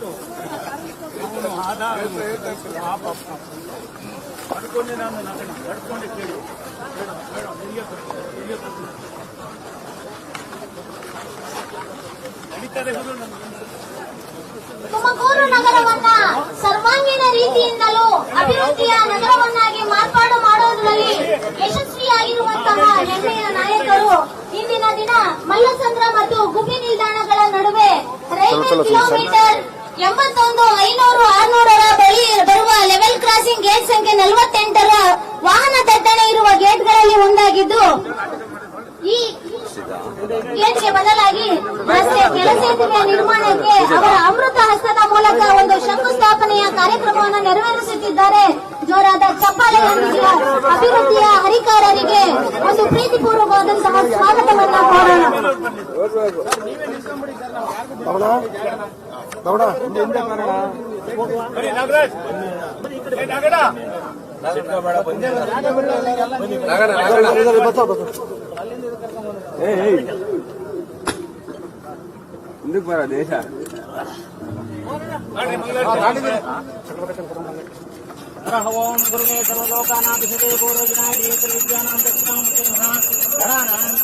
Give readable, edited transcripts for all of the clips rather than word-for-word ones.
ಅವನು ಆಧಾರ ಪಡ್ಕೊಂಡೆ ನಾನು ಪಡ್ಕೊಂಡೆ ಕೇಳಿ ನಡೀತದೆ ತುಮಕೂರು ನಗರವನ್ನ ಸರ್ವಾಂಗೀಣ ರೀತಿಯಿಂದಲೂ ಅಭಿವೃದ್ಧಿಯ ನಗರವನ್ನಾಗಿ ಮಾರ್ಪಾಡು ಮಾಡುವುದರಲ್ಲಿ ಯಶಸ್ವಿಯಾಗಿರುವಂತಹ ಹೆಮ್ಮೆಯ ನಾಯಕರು ಇಂದಿನ ದಿನ ಮಲ್ಲಸಂದ್ರ ಮತ್ತು ಗುಬ್ಬಿ ನಿಲ್ದಾಣಗಳ ನಡುವೆ ರೈಲ್ವೆ ಕಿಲೋಮೀಟರ್ 81, 500, 600ರ ಬಳಿ ಬರುವ ಲೆವೆಲ್ ಕ್ರಾಸಿಂಗ್ ಗೇಟ್ ಸಂಖ್ಯೆ 48ರ ವಾಹನ ದಟ್ಟಣೆ ಇರುವ ಗೇಟ್ಗಳಲ್ಲಿ ಒಂದಾಗಿದ್ದು ಈ ಗೇಟ್ಗೆ ಬದಲಾಗಿ ರಸ್ತೆ ಕೆಳಸೇತುವೆ ನಿರ್ಮಾಣಕ್ಕೆ ಅವರ ಅಮೃತ ಹಸ್ತದ ಮೂಲಕ ಒಂದು ಶಂಕುಸ್ಥಾಪನೆಯ ಕಾರ್ಯಕ್ರಮವನ್ನು ನೆರವೇರಿಸುತ್ತಿದ್ದಾರೆ. ಜೋರಾದ ಚಪ್ಪಾಳೆಯೊಂದಿಗೆ ಅಭಿವೃದ್ಧಿಯ ಹರಿಕಾರರಿಗೆ ಒಂದು ಪ್ರೀತಿಪೂರ್ವಕವಾದಂತಹ ಸ್ವಾಗತವನ್ನು ಕೋರೋಣ. ఎందుకు మరి దేశ ఓం గురువే సర్వలోకానాధిపతే పూర్వజనాయకవిజ్ఞానం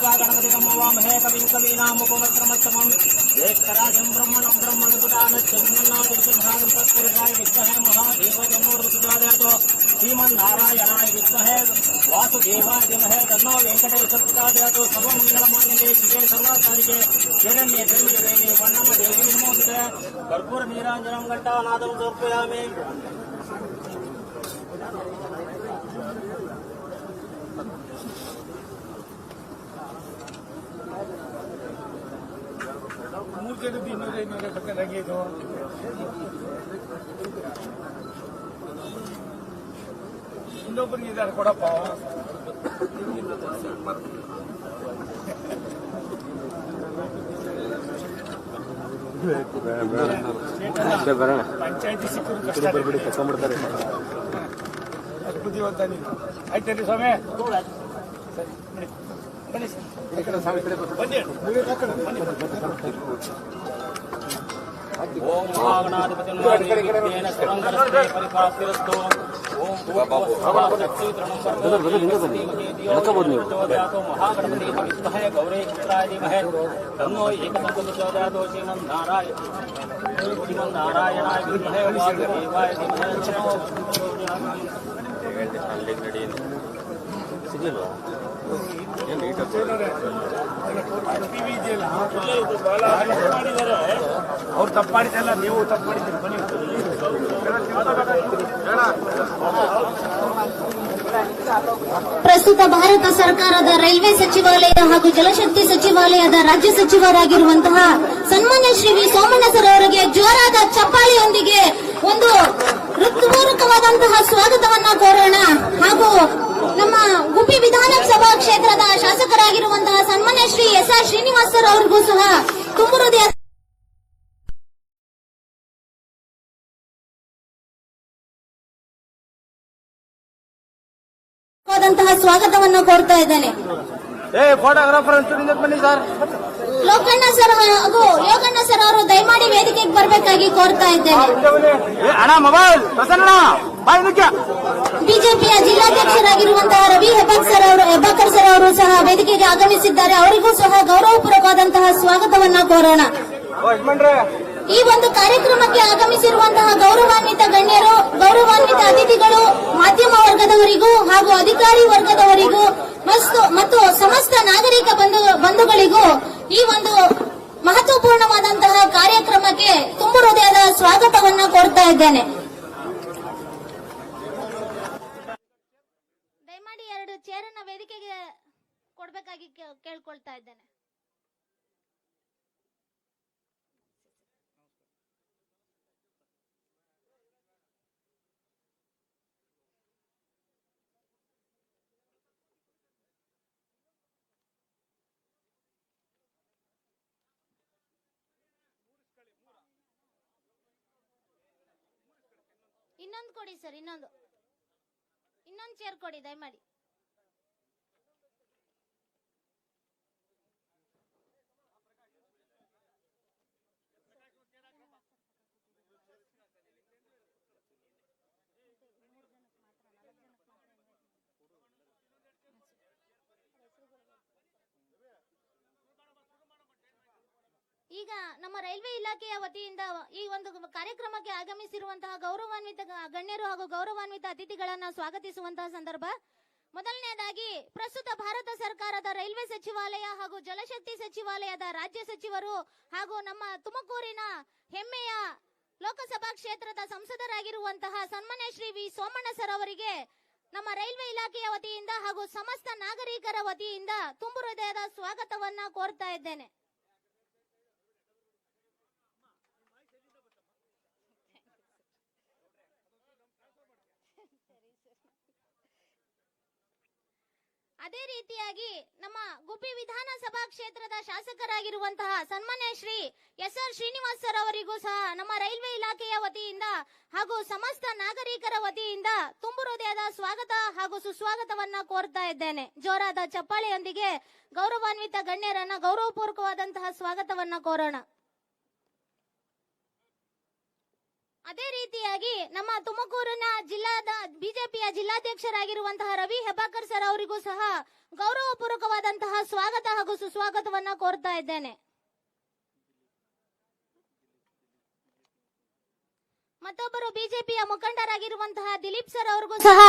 గణపతిమవామహే కవిం కవీనాముపవక్రమస్తమం జ్యేష్ఠరాజం బ్రహ్మణం బ్రహ్మణసుదానచ్చన్మన్నాదిర్సింహాయం తత్పురుషాయ విద్మహే మహాదేవతనోర్వసుదాయాతో శ్రీమన్నారాయణాయ విద్మహే వాసుదేవాయ ధీమహి తన్నో వెంకటేశ్వర ప్రచోదయాత్. సర్వమంగళమాంగళ్యే శివే సర్వాకారికే శరణ్యే త్ర్యంబకే వన్నమ దేవి నమోస్తుతే. కర్పూర నీరాంజనం ఘంటానాదం సమర్పయామి. ಇನ್ನೊಬ್ಬರಿಗೆ ಇದ್ದಾರೆ ಕೊಡಪ್ಪ. ಪಂಚಾಯತಿ ಸಿಕ್ಕರು ಕಷ್ಟ ಕರ್ಕೊಂಡ್ಬಿಡ್ತಾರೆ. ಬುದ್ಧಿವಂತ ನೀನು ಆಯ್ತೇನ್ರಿ ಸ್ವಾಮಿ? ಓಂ ಮಹಾಗಣಾಧಿಪತಿರ್ವಿಘ್ನೇನ ಸರ್ವಂಕರಸ್ತೆ ಪರಿಪಾಪ್ತಿರಸ್ತು. ಓಂ ಮಹಾಗಣಪತಿ ವಿದ್ಮಹೇ ಗೌರೇ ಪುತ್ರಾಯ ಧೀಮಹಿ ತನ್ನೋ ಏಕಸಂಕಲ್ಪಚೋದಯಾತ್. ಶ್ರೀಮನ್ನಾರಾಯಣಾಯ ವಿದ್ಮಹೇ ವಾಸುದೇವಾಯ ಧೀಮಹಿ ಸಿಗಲಿಲ್ವಾ? ಅವ್ರು ತಪ್ಪು ಮಾಡಿದ್ದಲ್ಲ, ನೀವು ತಪ್ಪು ಮಾಡಿದ್ದೀರಿ. ಬನ್ನಿ. ಪ್ರಸ್ತುತ ಭಾರತ ಸರ್ಕಾರದ ರೈಲ್ವೆ ಸಚಿವಾಲಯ ಹಾಗೂ ಜಲಶಕ್ತಿ ಸಚಿವಾಲಯದ ರಾಜ್ಯ ಸಚಿವರಾಗಿರುವಂತಹ ಸನ್ಮಾನ್ಯ ಶ್ರೀ ವಿ ಸೋಮಣ್ಣ ಸರ್ ಅವರಿಗೆ ಜೋರಾದ ಚಪ್ಪಾಳೆಯೊಂದಿಗೆ ಒಂದು ಹೃತ್ಪೂರ್ವಕವಾದಂತಹ ಸ್ವಾಗತವನ್ನ ಕೋರೋಣ. ಹಾಗೂ ನಮ್ಮ ಗುಬ್ಬಿ ವಿಧಾನಸಭಾ ಕ್ಷೇತ್ರದ ಶಾಸಕರಾಗಿರುವಂತಹ ಸನ್ಮಾನ್ಯ ಶ್ರೀ ಎಸ್.ಆರ್. ಶ್ರೀನಿವಾಸ್ ಸರ್ ಅವರಿಗೂ ಸಹ ತುಂಬು ಹೃದಯ ಸ್ವಾಗತವನ್ನು ಕೋರ್ತಾ ಇದ್ದೇನೆ. ಲೋಕಣ್ಣ ಸರ್ ಹಾಗೂ ಯೋಗಣ್ಣ ಸರ್ ಅವರು ದಯಮಾಡಿ ವೇದಿಕೆಗೆ ಬರಬೇಕಾಗಿ ಕೋರ್ತಾ ಇದ್ದೇನೆ. ಬಿಜೆಪಿಯ ಜಿಲ್ಲಾಧ್ಯಕ್ಷರಾಗಿರುವಂತಹ ರವಿ ಹೆಬ್ಬಾಕರ್ ಸರ್ ಅವರು ಸಹ ವೇದಿಕೆಗೆ ಆಗಮಿಸಿದ್ದಾರೆ. ಅವರಿಗೂ ಸಹ ಗೌರವಪೂರ್ವಕವಾದಂತಹ ಸ್ವಾಗತವನ್ನ ಕೋರೋಣ. ಈ ಒಂದು ಕಾರ್ಯಕ್ರಮಕ್ಕೆ ಆಗಮಿಸಿರುವಂತಹ ಗೌರವಾನ್ವಿತ ಗಣ್ಯರು, ಗೌರವಾನ್ವಿತ ಅತಿಥಿಗಳು, ಮಾಧ್ಯಮ ವರ್ಗದವರಿಗೂ ಹಾಗೂ ಅಧಿಕಾರಿ ವರ್ಗದವರಿಗೂ ಮತ್ತು ಸಮಸ್ತ ನಾಗರಿಕ ಬಂಧುಗಳಿಗೂ ಈ ಒಂದು ಮಹತ್ವಪೂರ್ಣವಾದಂತಹ ಕಾರ್ಯಕ್ರಮಕ್ಕೆ ತುಂಬು ಹೃದಯದ ಸ್ವಾಗತವನ್ನ ಕೋರ್ತಾ ಇದ್ದೇನೆ. ದಯಮಾಡಿ 2 ಚೇರನ್ನ ವೇದಿಕೆಗೆ ಕೊಡಬೇಕಾಗಿ ಕೇಳ್ಕೊಳ್ತಾ ಇದ್ದೇನೆ. ಇನ್ನೊಂದು ಕೊಡಿ ಸರ್, ಇನ್ನೊಂದು ಚೇರ್ ಕೊಡಿ ದಯಮಾಡಿ. ಈಗ ನಮ್ಮ ರೈಲ್ವೆ ಇಲಾಖೆಯ ವತಿಯಿಂದ ಈ ಒಂದು ಕಾರ್ಯಕ್ರಮಕ್ಕೆ ಆಗಮಿಸಿರುವಂತಹ ಗೌರವಾನ್ವಿತ ಗಣ್ಯರು ಹಾಗೂ ಗೌರವಾನ್ವಿತ ಅತಿಥಿಗಳನ್ನ ಸ್ವಾಗತಿಸುವಂತಹ ಸಂದರ್ಭ. ಮೊದಲನೇದಾಗಿ ಪ್ರಸ್ತುತ ಭಾರತ ಸರ್ಕಾರದ ರೈಲ್ವೆ ಸಚಿವಾಲಯ ಹಾಗೂ ಜಲಶಕ್ತಿ ಸಚಿವಾಲಯದ ರಾಜ್ಯ ಸಚಿವರು ಹಾಗೂ ನಮ್ಮ ತುಮಕೂರಿನ ಹೆಮ್ಮೆಯ ಲೋಕಸಭಾ ಕ್ಷೇತ್ರದ ಸಂಸದರಾಗಿರುವಂತಹ ಸನ್ಮಾನ್ಯ ಶ್ರೀ ವಿ ಸೋಮಣ್ಣ ಸರ್ ಅವರಿಗೆ ನಮ್ಮ ರೈಲ್ವೆ ಇಲಾಖೆಯ ವತಿಯಿಂದ ಹಾಗೂ ಸಮಸ್ತ ನಾಗರಿಕರ ವತಿಯಿಂದ ತುಂಬು ಹೃದಯದ ಸ್ವಾಗತವನ್ನ ಕೋರ್ತಾ ಇದ್ದೇನೆ. ಅದೇ ರೀತಿಯಾಗಿ ನಮ್ಮ ಗುಬ್ಬಿ ವಿಧಾನಸಭಾ ಕ್ಷೇತ್ರದ ಶಾಸಕರಾಗಿರುವಂತಹ ಸನ್ಮಾನ್ಯ ಶ್ರೀ SR ಶ್ರೀನಿವಾಸ್ ಸರ್ ಅವರಿಗೂ ಸಹ ನಮ್ಮ ರೈಲ್ವೆ ಇಲಾಖೆಯ ವತಿಯಿಂದ ಹಾಗೂ ಸಮಸ್ತ ನಾಗರಿಕರ ವತಿಯಿಂದ ತುಂಬು ಹೃದಯದ ಸ್ವಾಗತ ಹಾಗೂ ಸುಸ್ವಾಗತವನ್ನ ಕೋರ್ತಾ ಇದ್ದೇನೆ. ಜೋರಾದ ಚಪ್ಪಾಳೆಯೊಂದಿಗೆ ಗೌರವಾನ್ವಿತ ಗಣ್ಯರನ್ನ ಗೌರವಪೂರ್ವಕವಾದಂತಹ ಸ್ವಾಗತವನ್ನ ಕೋರೋಣ. ಅದೇ ರೀತಿಯಾಗಿ ನಮ್ಮ ತುಮಕೂರಿನ ಜಿಲ್ಲಾದ ಬಿಜೆಪಿಯ ಜಿಲ್ಲಾಧ್ಯಕ್ಷರಾಗಿರುವಂತಹ ರವಿ ಹೆಬ್ಬಾಳ್ಕರ್ ಸರ್ ಅವರಿಗೂ ಸಹ ಗೌರವಪೂರ್ವಕವಾದಂತಹ ಸ್ವಾಗತ ಹಾಗೂ ಸುಸ್ವಾಗತವನ್ನ ಕೋರ್ತಾ ಇದ್ದೇನೆ. ಮತ್ತೊಬ್ಬರು ಬಿಜೆಪಿಯ ಮುಖಂಡರಾಗಿರುವಂತಹ ದಿಲೀಪ್ ಸರ್ ಅವರಿಗೂ ಸಹ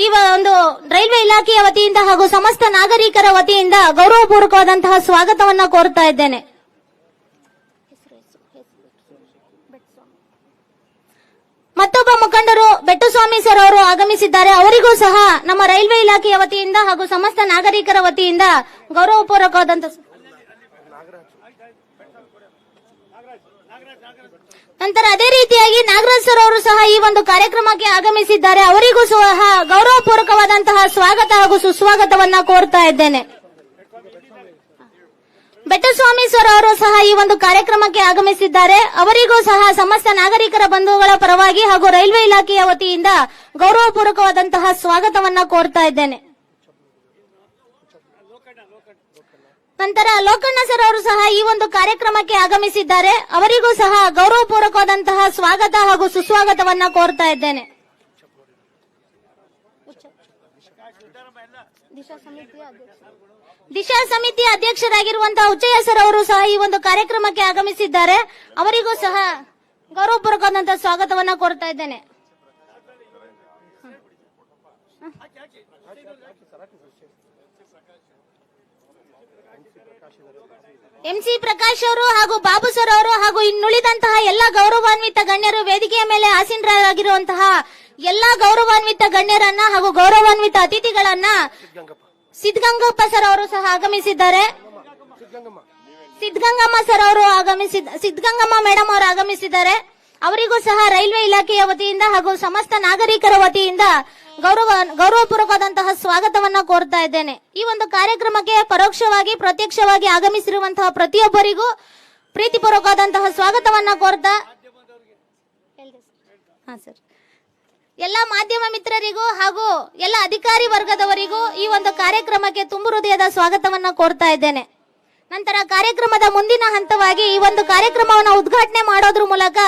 ಈ ಒಂದು ರೈಲ್ವೆ ಇಲಾಖೆಯ ವತಿಯಿಂದ ಹಾಗೂ ಸಮಸ್ತ ನಾಗರಿಕರ ವತಿಯಿಂದ ಗೌರವಪೂರ್ವಕವಾದಂತಹ ಸ್ವಾಗತವನ್ನ ಕೋರ್ತಾ ಇದ್ದೇನೆ. ಮತ್ತೊಬ್ಬ ಮುಖಂಡರು ಬೆಟ್ಟಸ್ವಾಮಿ ಸರ್ ಅವರು ಆಗಮಿಸಿದ್ದಾರೆ. ಅವರಿಗೂ ಸಹ ನಮ್ಮ ರೈಲ್ವೆ ಇಲಾಖೆಯ ವತಿಯಿಂದ ಹಾಗೂ ಸಮಸ್ತ ನಾಗರಿಕರ ವತಿಯಿಂದ ಗೌರವಪೂರ್ವಕವಾದಂತಹ ನಂತರ ಅದೇ ರೀತಿಯಾಗಿ ನಾಗರಾಜ್ ಸರ್ ಅವರು ಸಹ ಈ ಒಂದು ಕಾರ್ಯಕ್ರಮಕ್ಕೆ ಆಗಮಿಸಿದ್ದಾರೆ. ಅವರಿಗೂ ಸಹ ಗೌರವಪೂರ್ವಕವಾದಂತಹ ಸ್ವಾಗತ ಹಾಗೂ ಸುಸ್ವಾಗತವನ್ನ ಕೋರ್ತಾ ಇದ್ದೇನೆ. ಬೆಟ್ಟಸ್ವಾಮಿ ಸರ್ ಅವರು ಸಹ ಈ ಒಂದು ಕಾರ್ಯಕ್ರಮಕ್ಕೆ ಆಗಮಿಸಿದ್ದಾರೆ. ಅವರಿಗೂ ಸಹ ಸಮಸ್ತ ನಾಗರಿಕರ ಬಂಧುಗಳ ಪರವಾಗಿ ಹಾಗೂ ರೈಲ್ವೆ ಇಲಾಖೆಯ ವತಿಯಿಂದ ಗೌರವಪೂರ್ವಕವಾದಂತಹ ಸ್ವಾಗತವನ್ನ ಕೋರ್ತಾ ಇದ್ದೇನೆ. ನಂತರ ಲೋಕಣ್ಣ ಸರ್ ಅವರು ಸಹ ಈ ಒಂದು ಕಾರ್ಯಕ್ರಮಕ್ಕೆ ಆಗಮಿಸಿದ್ದಾರೆ. ಅವರಿಗೂ ಸಹ ಗೌರವಪೂರ್ವಕವಾದಂತಹ ಸ್ವಾಗತ ಹಾಗೂ ಸುಸ್ವಾಗತವನ್ನ ಕೋರ್ತಾ ಇದ್ದೇನೆ. ದಿಶಾ ಸಮಿತಿಯ ಅಧ್ಯಕ್ಷರಾಗಿರುವಂತಹ ಉಚ್ಚಯ್ಯ ಸರ್ ಅವರು ಸಹ ಈ ಒಂದು ಕಾರ್ಯಕ್ರಮಕ್ಕೆ ಆಗಮಿಸಿದ್ದಾರೆ. ಅವರಿಗೂ ಸಹ ಗೌರವಪೂರ್ವಕವಾದಂತಹ ಸ್ವಾಗತವನ್ನ ಕೋರ್ತಾ ಇದ್ದೇನೆ. MC ಪ್ರಕಾಶ್ ಅವರು ಹಾಗೂ ಬಾಬು ಸರ್ ಅವರು ಹಾಗೂ ಇನ್ನುಳಿದಂತಹ ಎಲ್ಲ ಗೌರವಾನ್ವಿತ ಗಣ್ಯರು ವೇದಿಕೆಯ ಮೇಲೆ ಆಸೀನರಾಗಿರುವಂತಹ ಎಲ್ಲಾ ಗೌರವಾನ್ವಿತ ಗಣ್ಯರನ್ನ ಹಾಗೂ ಗೌರವಾನ್ವಿತ ಅತಿಥಿಗಳನ್ನ ಸಿದ್ಧಗಂಗಪ್ಪ ಸರ್ ಅವರು ಸಹ ಆಗಮಿಸಿದ್ದಾರೆ. ಸಿದ್ಧಗಂಗಮ್ಮ ಸರ್ ಅವರು ಸಿದ್ಧಗಂಗಮ್ಮ ಮೇಡಮ್ ಅವರು ಆಗಮಿಸಿದ್ದಾರೆ. ಅವರಿಗೂ ಸಹ ರೈಲ್ವೆ ಇಲಾಖೆಯ ವತಿಯಿಂದ ಹಾಗೂ ಸಮಸ್ತ ನಾಗರಿಕರ ವತಿಯಿಂದ ಗೌರವಪೂರ್ವಕವಾದಂತಹ ಸ್ವಾಗತವನ್ನ ಕೋರ್ತಾ ಇದ್ದೇನೆ. ಈ ಒಂದು ಕಾರ್ಯಕ್ರಮಕ್ಕೆ ಪರೋಕ್ಷವಾಗಿ ಪ್ರತ್ಯಕ್ಷವಾಗಿ ಆಗಮಿಸಿರುವಂತಹ ಪ್ರತಿಯೊಬ್ಬರಿಗೂ ಪ್ರೀತಿಪೂರ್ವಕವಾದಂತಹ ಸ್ವಾಗತವನ್ನ ಕೋರ್ತಾ ಎಲ್ಲ ಮಾಧ್ಯಮ ಮಿತ್ರರಿಗೂ ಹಾಗೂ ಎಲ್ಲ ಅಧಿಕಾರಿ ವರ್ಗದವರಿಗೂ ಈ ಒಂದು ಕಾರ್ಯಕ್ರಮಕ್ಕೆ ತುಂಬು ಹೃದಯದ ಸ್ವಾಗತವನ್ನ ಕೋರ್ತಾ ಇದ್ದೇನೆ. ನಂತರ ಕಾರ್ಯಕ್ರಮದ ಮುಂದಿನ ಹಂತವಾಗಿ ಈ ಒಂದು ಕಾರ್ಯಕ್ರಮವನ್ನು ಉದ್ಘಾಟನೆ ಮಾಡೋದ್ರ ಮೂಲಕ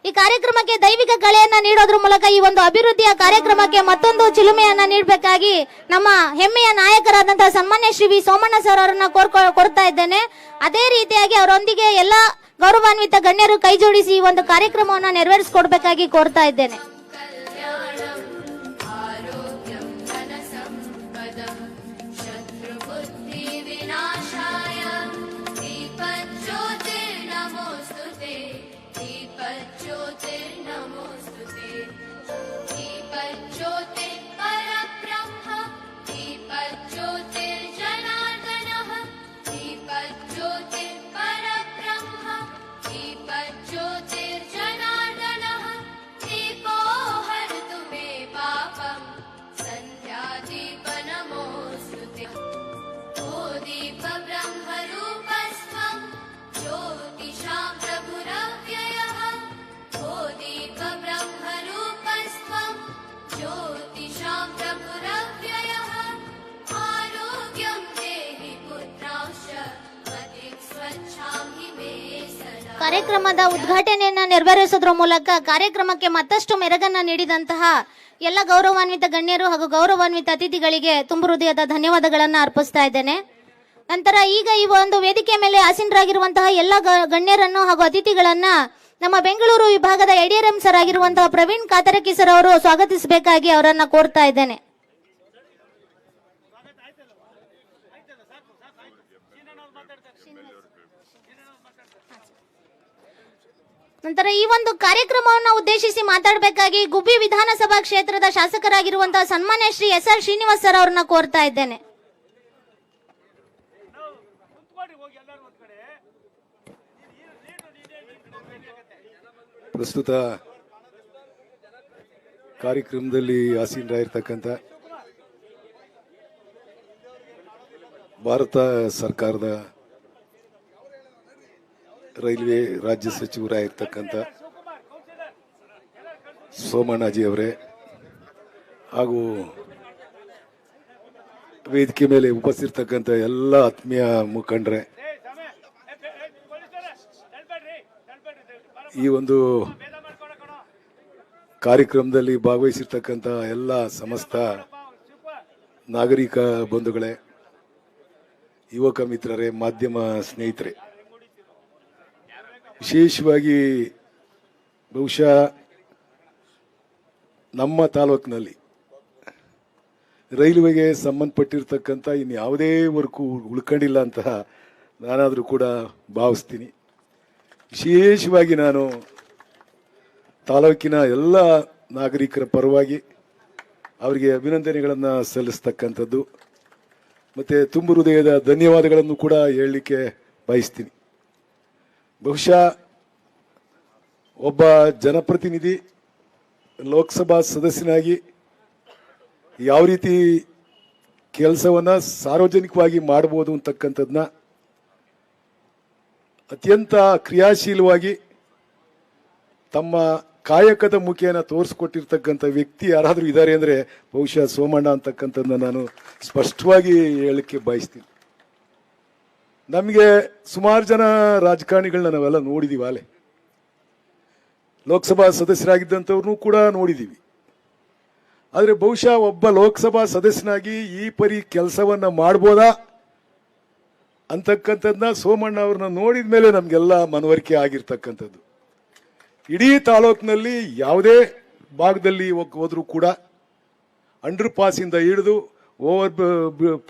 ಈ ಕಾರ್ಯಕ್ರಮಕ್ಕೆ ದೈವಿಕ ಕಳೆಯನ್ನ ನೀಡೋದ್ರ ಮೂಲಕ ಈ ಒಂದು ಅಭಿವೃದ್ಧಿಯ ಕಾರ್ಯಕ್ರಮಕ್ಕೆ ಮತ್ತೊಂದು ಚಿಲುಮೆಯನ್ನ ನೀಡಬೇಕಾಗಿ ನಮ್ಮ ಹೆಮ್ಮೆಯ ನಾಯಕರಾದಂತಹ ಸನ್ಮಾನ್ಯ ಶ್ರೀ ವಿ ಸೋಮಣ್ಣ ಸರ್ ಅವರನ್ನ ಕೋರ್ತಾ ಇದ್ದೇನೆ. ಅದೇ ರೀತಿಯಾಗಿ ಅವರೊಂದಿಗೆ ಎಲ್ಲ ಗೌರವಾನ್ವಿತ ಗಣ್ಯರು ಕೈ ಜೋಡಿಸಿ ಈ ಒಂದು ಕಾರ್ಯಕ್ರಮವನ್ನು ನೆರವೇರಿಸಿಕೊಡ್ಬೇಕಾಗಿ ಕೋರ್ತಾ ಇದ್ದೇನೆ. ಕಾರ್ಯಕ್ರಮದ ಉದ್ಘಾಟನೆಯನ್ನ ನೆರವೇರಿಸೋದ್ರ ಮೂಲಕ ಕಾರ್ಯಕ್ರಮಕ್ಕೆ ಮತ್ತಷ್ಟು ಮೆರಗನ್ನ ನೀಡಿದಂತಹ ಎಲ್ಲ ಗೌರವಾನ್ವಿತ ಗಣ್ಯರು ಹಾಗೂ ಗೌರವಾನ್ವಿತ ಅತಿಥಿಗಳಿಗೆ ತುಂಬು ಹೃದಯದ ಧನ್ಯವಾದಗಳನ್ನ ಅರ್ಪಿಸ್ತಾ ಇದ್ದೇನೆ. ನಂತರ ಈಗ ಈ ಒಂದು ವೇದಿಕೆ ಮೇಲೆ ಆಸೀನರಾಗಿರುವಂತಹ ಎಲ್ಲ ಗಣ್ಯರನ್ನು ಹಾಗೂ ಅತಿಥಿಗಳನ್ನ ನಮ್ಮ ಬೆಂಗಳೂರು ವಿಭಾಗದ ಎಡಿಆರ್ಎಂ ಸರ್ ಆಗಿರುವಂತಹ ಪ್ರವೀಣ್ ಕಾತರಕಿ ಸರ್ ಅವರು ಸ್ವಾಗತಿಸಬೇಕಾಗಿ ಅವರನ್ನ ಕೋರ್ತಾ ಇದ್ದೇನೆ. ನಂತರ ಈ ಒಂದು ಕಾರ್ಯಕ್ರಮವನ್ನು ಉದ್ದೇಶಿಸಿ ಮಾತಾಡಬೇಕಾಗಿ ಗುಬ್ಬಿ ವಿಧಾನಸಭಾ ಕ್ಷೇತ್ರದ ಶಾಸಕರಾಗಿರುವಂತಹ ಸನ್ಮಾನ್ಯ ಶ್ರೀ SR ಶ್ರೀನಿವಾಸ್ ಸರ್ ಅವರನ್ನ ಕೋರ್ತಾ ಇದ್ದೇನೆ. ಪ್ರಸ್ತುತ ಕಾರ್ಯಕ್ರಮದಲ್ಲಿ ಆಸೀನರಾಗಿರ್ತಕ್ಕಂಥ ಭಾರತ ಸರ್ಕಾರದ ರೈಲ್ವೆ ರಾಜ್ಯ ಸಚಿವರಾಗಿರ್ತಕ್ಕಂಥ ಸೋಮಣ್ಣಾಜಿ ಅವರೇ ಹಾಗೂ ವೇದಿಕೆ ಮೇಲೆ ಉಪಸ್ಥಿತರ್ತಕ್ಕಂಥ ಎಲ್ಲ ಆತ್ಮೀಯ ಮುಖಂಡರೇ, ಈ ಒಂದು ಕಾರ್ಯಕ್ರಮದಲ್ಲಿ ಭಾಗವಹಿಸಿರ್ತಕ್ಕಂಥ ಎಲ್ಲ ಸಮಸ್ತ ನಾಗರಿಕ ಬಂಧುಗಳೇ, ಯುವಕ ಮಿತ್ರರೇ, ಮಾಧ್ಯಮ ಸ್ನೇಹಿತರೆ, ವಿಶೇಷವಾಗಿ ಬಹುಶಃ ನಮ್ಮ ತಾಲೂಕಿನಲ್ಲಿ ರೈಲ್ವೆಗೆ ಸಂಬಂಧಪಟ್ಟಿರ್ತಕ್ಕಂಥ ಇನ್ಯಾವುದೇ ವರ್ಕು ಉಳ್ಕೊಂಡಿಲ್ಲ ಅಂತ ನಾನಾದರೂ ಕೂಡ ಭಾವಿಸ್ತೀನಿ. ವಿಶೇಷವಾಗಿ ನಾನು ತಾಲೂಕಿನ ಎಲ್ಲ ನಾಗರಿಕರ ಪರವಾಗಿ ಅವರಿಗೆ ಅಭಿನಂದನೆಗಳನ್ನು ಸಲ್ಲಿಸ್ತಕ್ಕಂಥದ್ದು ಮತ್ತು ತುಂಬು ಹೃದಯದ ಧನ್ಯವಾದಗಳನ್ನು ಕೂಡ ಹೇಳಲಿಕ್ಕೆ ಬಯಸ್ತೀನಿ. ಬಹುಶಃ ಒಬ್ಬ ಜನಪ್ರತಿನಿಧಿ ಲೋಕಸಭಾ ಸದಸ್ಯನಾಗಿ ಯಾವ ರೀತಿ ಕೆಲಸವನ್ನು ಸಾರ್ವಜನಿಕವಾಗಿ ಮಾಡಬಹುದು ಅಂತಕ್ಕಂಥದ್ದನ್ನ ಅತ್ಯಂತ ಕ್ರಿಯಾಶೀಲವಾಗಿ ತಮ್ಮ ಕಾಯಕದ ಮುಖೇನ ತೋರಿಸ್ಕೊಟ್ಟಿರ್ತಕ್ಕಂಥ ವ್ಯಕ್ತಿ ಯಾರಾದರೂ ಇದ್ದಾರೆ ಅಂದರೆ ಬಹುಶಃ ಸೋಮಣ್ಣ ಅಂತಕ್ಕಂಥದ್ದನ್ನ ನಾನು ಸ್ಪಷ್ಟವಾಗಿ ಹೇಳಕ್ಕೆ ಬಯಸ್ತೀನಿ. ನಮಗೆ ಸುಮಾರು ಜನ ರಾಜಕಾರಣಿಗಳನ್ನ ನಾವೆಲ್ಲ ನೋಡಿದೀವಿ, ಅಲ್ಲೇ ಲೋಕಸಭಾ ಸದಸ್ಯರಾಗಿದ್ದಂಥವ್ರನ್ನೂ ಕೂಡ ನೋಡಿದ್ದೀವಿ. ಆದರೆ ಬಹುಶಃ ಒಬ್ಬ ಲೋಕಸಭಾ ಸದಸ್ಯನಾಗಿ ಈ ಪರಿ ಕೆಲಸವನ್ನ ಮಾಡ್ಬೋದಾ ಅಂತಕ್ಕಂಥದ್ದನ್ನ ಸೋಮಣ್ಣ ಅವ್ರನ್ನ ನೋಡಿದ ಮೇಲೆ ನಮಗೆಲ್ಲ ಮನವರಿಕೆ ಆಗಿರ್ತಕ್ಕಂಥದ್ದು. ಇಡೀ ತಾಲೂಕಿನಲ್ಲಿ ಯಾವುದೇ ಭಾಗದಲ್ಲಿ ಹೋದ್ರೂ ಕೂಡ ಅಂಡರ್ ಪಾಸಿಂದ ಹಿಡಿದು ಓವರ್